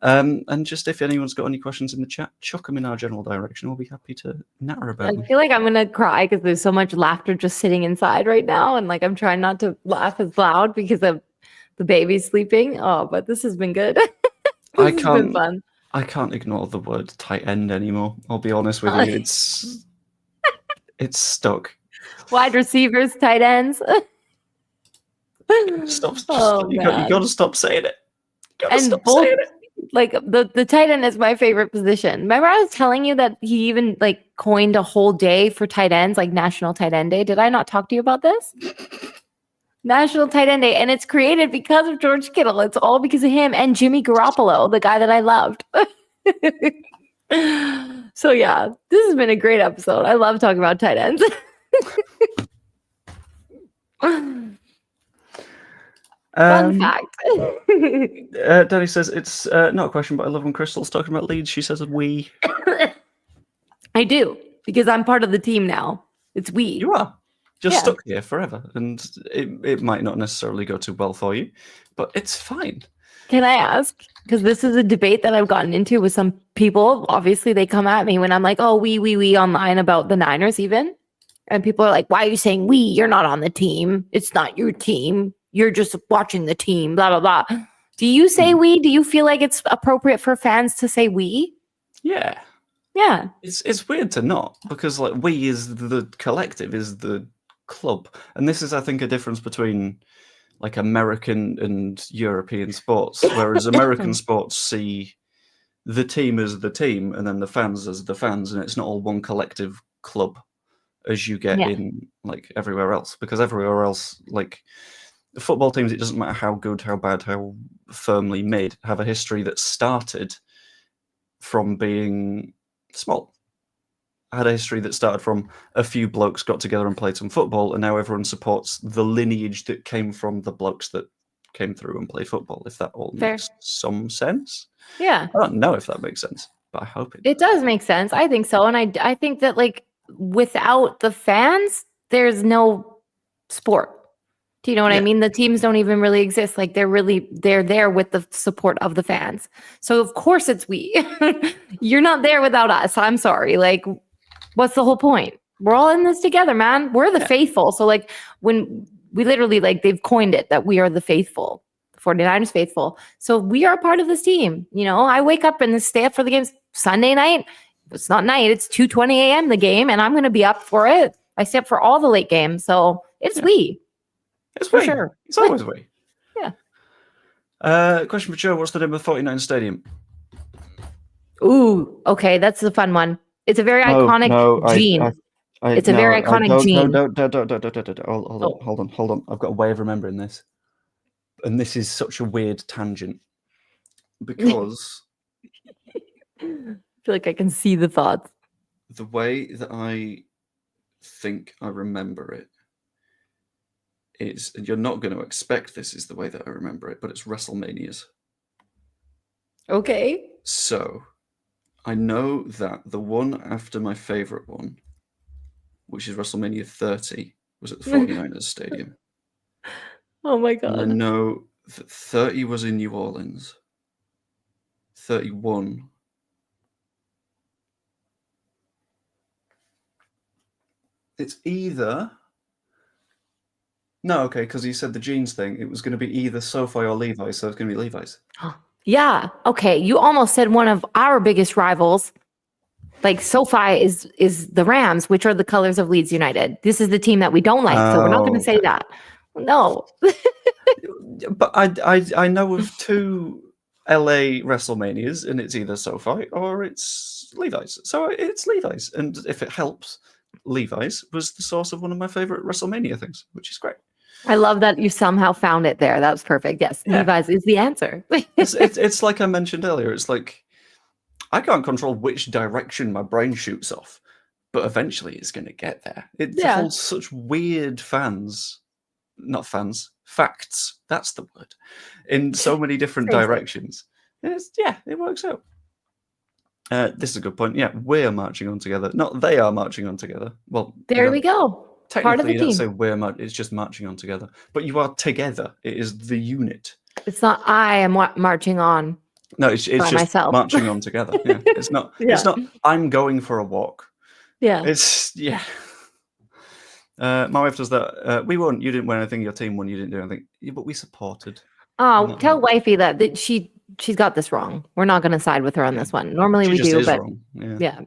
And just if anyone's got any questions in the chat, chuck them in our general direction. We'll be happy to natter about them. I feel like I'm going to cry because there's so much laughter just sitting inside right now. And like I'm trying not to laugh as loud because of the baby sleeping. Oh, but this has been good. This has been fun. I can't ignore the word tight end anymore. I'll be honest with you. It's stuck. Wide receivers, tight ends. Stop! You got to stop saying it. Like the tight end is my favorite position. Remember, I was telling you that he even like coined a whole day for tight ends, like National Tight End Day. Did I not talk to you about this? National Tight End Day, and it's created because of George Kittle. It's all because of him and Jimmy Garoppolo, the guy that I loved. So yeah, this has been a great episode. I love talking about tight ends. Fun fact. Daddy says it's not a question, but I love when Crystal's talking about Leeds. She says we. I do, because I'm part of the team now. It's we. You are just Yeah. stuck here forever, and it might not necessarily go too well for you, but it's fine. Can I ask? Because this is a debate that I've gotten into with some people. Obviously, they come at me when I'm like, oh, we online about the Niners even. And people are like, why are you saying we? You're not on the team. It's not your team. You're just watching the team, blah, blah, blah. Do you say we? Do you feel like it's appropriate for fans to say we? Yeah. Yeah. It's weird to not, because like we is the collective, is the club. And this is, I think, a difference between like American and European sports, whereas American sports see the team as the team and then the fans as the fans, and it's not all one collective club as you get in like everywhere else. Because everywhere else, like football teams, it doesn't matter how good, how bad, how firmly made, have a history that started from being small. I had a history that started from a few blokes got together and played some football, and now everyone supports the lineage that came from the blokes that came through and played football, if that all Fair. makes some sense. Yeah. I don't know if that makes sense, but I hope it It does make sense. I think so. And I think that like without the fans, there's no sport. Do you know what I Yeah. mean? The teams don't even really exist. Like they're there with the support of the fans. So of course it's we. You're not there without us. I'm sorry. Like, what's the whole point? We're all in this together, man. We're the faithful. So like when we literally like they've coined it that we are the faithful, 49ers faithful. So we are part of this team. You know, I wake up and stay up for the games Sunday night. It's not night, it's 2:20 a.m. the game, and I'm gonna be up for it. I stay up for all the late games. So it's we. It's For we. sure. It's always we. Yeah. Question for Joe: what's the name of the 49 stadium? Ooh, okay, that's a fun one. It's a very iconic gene. It's a no, very iconic don't, gene. Don't. Hold on. I've got a way of remembering this. And this is such a weird tangent. Because I feel like I can see the thoughts. the way that I think I remember it is, and you're not going to expect this is the way that I remember it, but it's WrestleManias. Okay. So I know that the one after my favorite one, which is WrestleMania 30, was at the 49ers Stadium. Oh my And I god. know that 30 was in New Orleans. 31. It's either. No, okay, because you said the jeans thing. It was going to be either SoFi or Levi's, so it's going to be Levi's. Yeah. Okay. You almost said one of our biggest rivals. Like SoFi is the Rams, which are the colors of Leeds United. This is the team that we don't like, so we're not going to say that. No. But I know of two LA WrestleManias, and it's either SoFi or it's Levi's. So it's Levi's, and if it helps, Levi's was the source of one of my favorite WrestleMania things, which is great. I love that you somehow found it there. That was perfect. Yes, Yeah. Levi's is the answer. It's like I mentioned earlier. It's like I can't control which direction my brain shoots off, but eventually it's going to get there. It holds such weird facts. That's the word. In so many different directions. And it works out. This is a good point. Yeah, we're marching on together. Not they are marching on together. Well, There we go. Part of technically, the you don't team. say we're it's just marching on together. But you are together. It is the unit. It's not I am marching on. No, it's by just myself. marching on together. Yeah. It's not. It's not. I'm going for a walk. Yeah. It's my wife does that. We won. You didn't win anything. Your team won. You didn't do anything. Yeah, but we supported. Oh, tell wifey that she's got this wrong. We're not going to side with her on this one. Normally She we just do, is but wrong. yeah.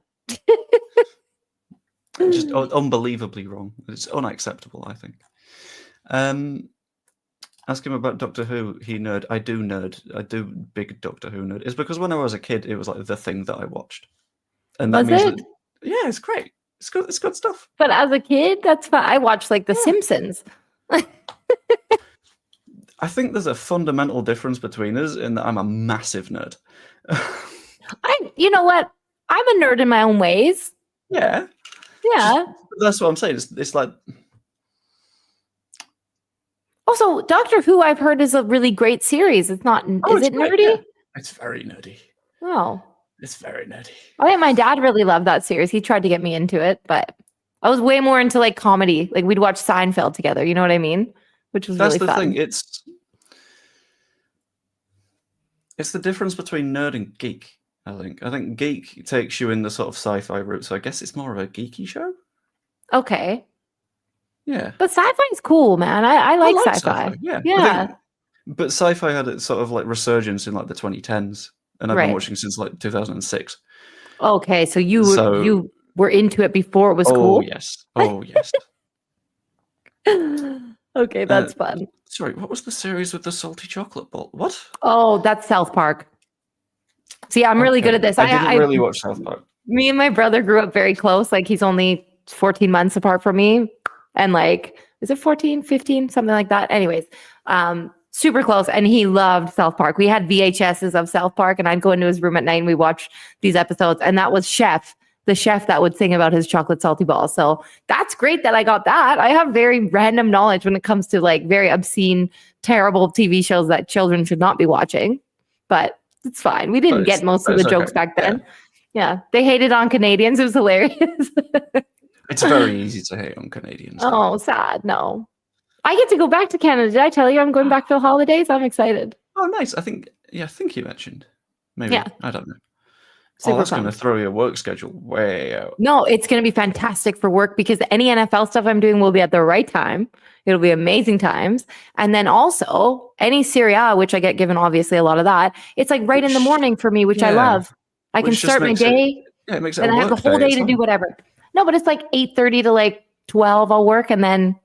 Just unbelievably wrong. It's unacceptable, I think. Ask him about Doctor Who. He nerd. I do nerd. I do big Doctor Who nerd. It's because when I was a kid, it was like the thing that I watched, and that Was means it? that it's great. It's good. It's good stuff. But as a kid, that's fine. I watched like The Simpsons. I think there's a fundamental difference between us in that I'm a massive nerd. You know what? I'm a nerd in my own ways. Yeah. Yeah. That's what I'm saying. It's like, Also, Doctor Who, I've heard, is a really great series. It's not. Is it's it great, nerdy? yeah. It's very nerdy. Oh. It's very nerdy. I think my dad really loved that series. He tried to get me into it, but I was way more into like comedy. Like we'd watch Seinfeld together. You know what I mean? Which was That's really the fun. thing. It's the difference between nerd and geek. I think geek takes you in the sort of sci-fi route. So I guess it's more of a geeky show. Okay. Yeah. But sci-fi is cool, man. I like sci-fi. Yeah. Yeah. But sci-fi had its sort of like resurgence in like the 2010s, and I've been Right. watching since like 2006. Okay, so you So- were into it before it was Oh cool. yes. Oh yes. Okay, that's fun. Sorry, what was the series with the salty chocolate ball? What? Oh, that's South Park. See, I'm really good Okay. at this. I didn't really watch South Park. Me and my brother grew up very close. Like he's only 14 months apart from me. And like, is it 14, 15, something like that? Anyways, super close. And he loved South Park. We had VHSs of South Park and I'd go into his room at night and we watch these episodes. And that was the chef that would sing about his chocolate salty balls. So that's great that I got that. I have very random knowledge when it comes to like very obscene, terrible TV shows that children should not be watching. But it's fine. We didn't get most of the jokes back then. Yeah. They hated on Canadians. It was hilarious. It's very easy to hate on Canadians. Oh, sad. No. I get to go back to Canada. Did I tell you I'm going back for the holidays? I'm excited. Oh, nice. I think you mentioned. Maybe. Yeah. I don't know. Super that's fun. going to throw your work schedule way out. No, it's going to be fantastic for work because any NFL stuff I'm doing will be at the right time. It'll be amazing times. And then also any Serie A, which I get given obviously a lot of that. It's like right in the morning for me, which I love. I can Which just start my makes day it makes it and a I have the work whole day It's to do fine. whatever. No, but it's like 8:30 to like 12 I'll work and then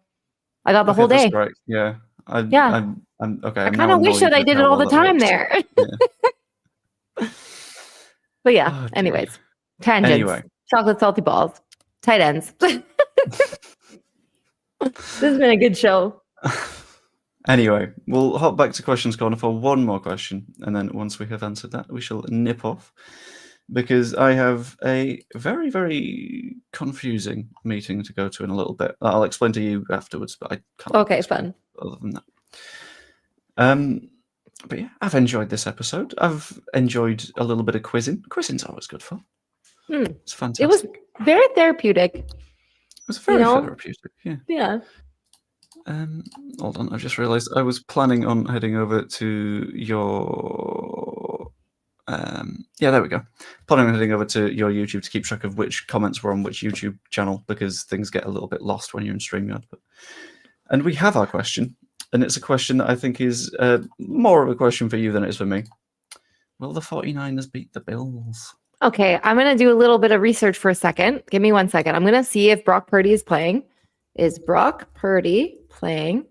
I got the whole That's day. great. Yeah. Yeah. I'm okay. I I'm kind now of wish annoyed that I with did it how all well the that time works. there. But yeah, Oh, dear. anyways, tangents, Anyway. chocolate salty balls, tight ends. This has been a good show. Anyway, we'll hop back to Questions Corner for one more question, and then once we have answered that, we shall nip off because I have a very, very confusing meeting to go to in a little bit. I'll explain to you afterwards, but I can't. Okay, explain fun. Other than that, but yeah, I've enjoyed this episode. I've enjoyed a little bit of quizzing. Quizzing's always good fun. It's fantastic. It was very therapeutic. It was very therapeutic. Yeah. Yeah. Hold on, I just realised I was planning on heading over to your. Yeah, there we go. Planning on heading over to your YouTube to keep track of which comments were on which YouTube channel because things get a little bit lost when you're in StreamYard. And we have our question, and it's a question that I think is more of a question for you than it is for me. Will the 49ers beat the Bills? Okay, I'm going to do a little bit of research for a second. Give me 1 second. I'm going to see if Brock Purdy is playing. Is Brock Purdy playing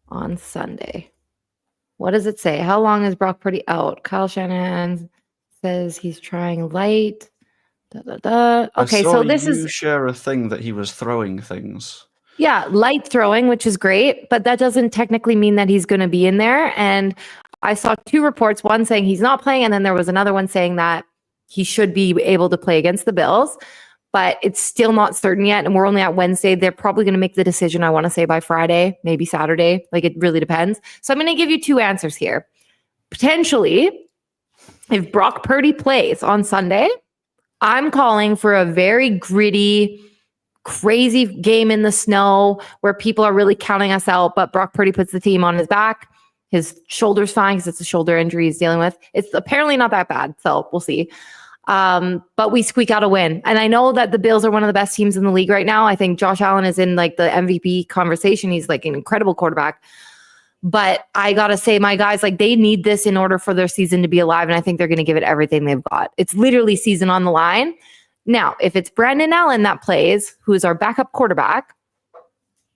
on Sunday? What does it say? How long is Brock Purdy out? Kyle Shanahan says he's trying light. Okay, so this is share a thing that he was throwing things. Yeah, light throwing, which is great, but that doesn't technically mean that he's going to be in there. And I saw 2 reports, one saying he's not playing, and then there was another one saying that he should be able to play against the Bills, but it's still not certain yet. And we're only at Wednesday. They're probably going to make the decision, I want to say, by Friday, maybe Saturday. Like, it really depends. So I'm going to give you 2 answers here. Potentially, if Brock Purdy plays on Sunday, I'm calling for a very gritty, crazy game in the snow where people are really counting us out, but Brock Purdy puts the team on his back. His shoulder's fine because it's a shoulder injury he's dealing with. It's apparently not that bad, so we'll see. But we squeak out a win. And I know that the Bills are one of the best teams in the league right now. I think Josh Allen is in like the MVP conversation. He's like an incredible quarterback. But I got to say, my guys, like they need this in order for their season to be alive. And I think they're going to give it everything they've got. It's literally season on the line. Now, if it's Brandon Allen that plays, who is our backup quarterback,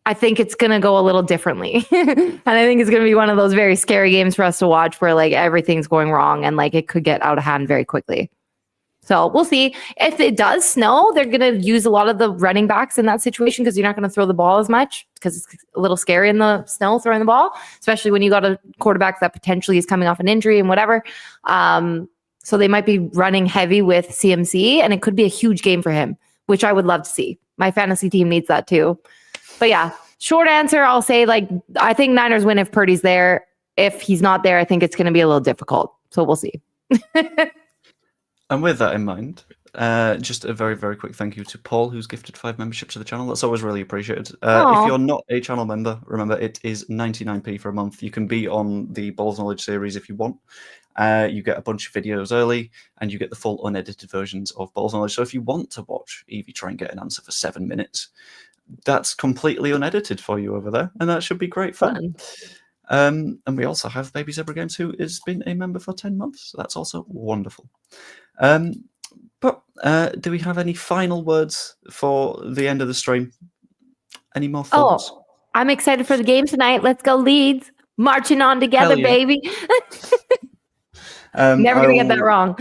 I think it's going to go a little differently. And I think it's going to be one of those very scary games for us to watch where like everything's going wrong and like it could get out of hand very quickly. So we'll see. If it does snow, they're going to use a lot of the running backs in that situation because you're not going to throw the ball as much because it's a little scary in the snow throwing the ball, especially when you got a quarterback that potentially is coming off an injury and whatever. So they might be running heavy with CMC, and it could be a huge game for him, which I would love to see. My fantasy team needs that too. But yeah, short answer, I'll say like I think Niners win if Purdy's there. If he's not there, I think it's going to be a little difficult. So we'll see. And with that in mind, just a very, very quick thank you to Paul, who's gifted 5 memberships to the channel. That's always really appreciated. If you're not a channel member, remember it is 99p for a month. You can be on the Balls Knowledge series if you want. You get a bunch of videos early, and you get the full unedited versions of Balls Knowledge. So if you want to watch Evie try and get an answer for 7 minutes, that's completely unedited for you over there, and that should be great fun. And we also have Baby Zebra Games, who has been a member for 10 months. So that's also wonderful. But do we have any final words for the end of the stream? Any more thoughts? Oh, I'm excited for the game tonight. Let's go Leeds. Marching on together, Hell yeah. baby. Never going to get that wrong.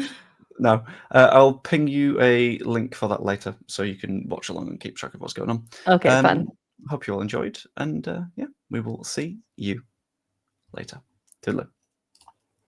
No. I'll ping you a link for that later so you can watch along and keep track of what's going on. Okay, fun. Hope you all enjoyed. And yeah, we will see you later. Toodaloo.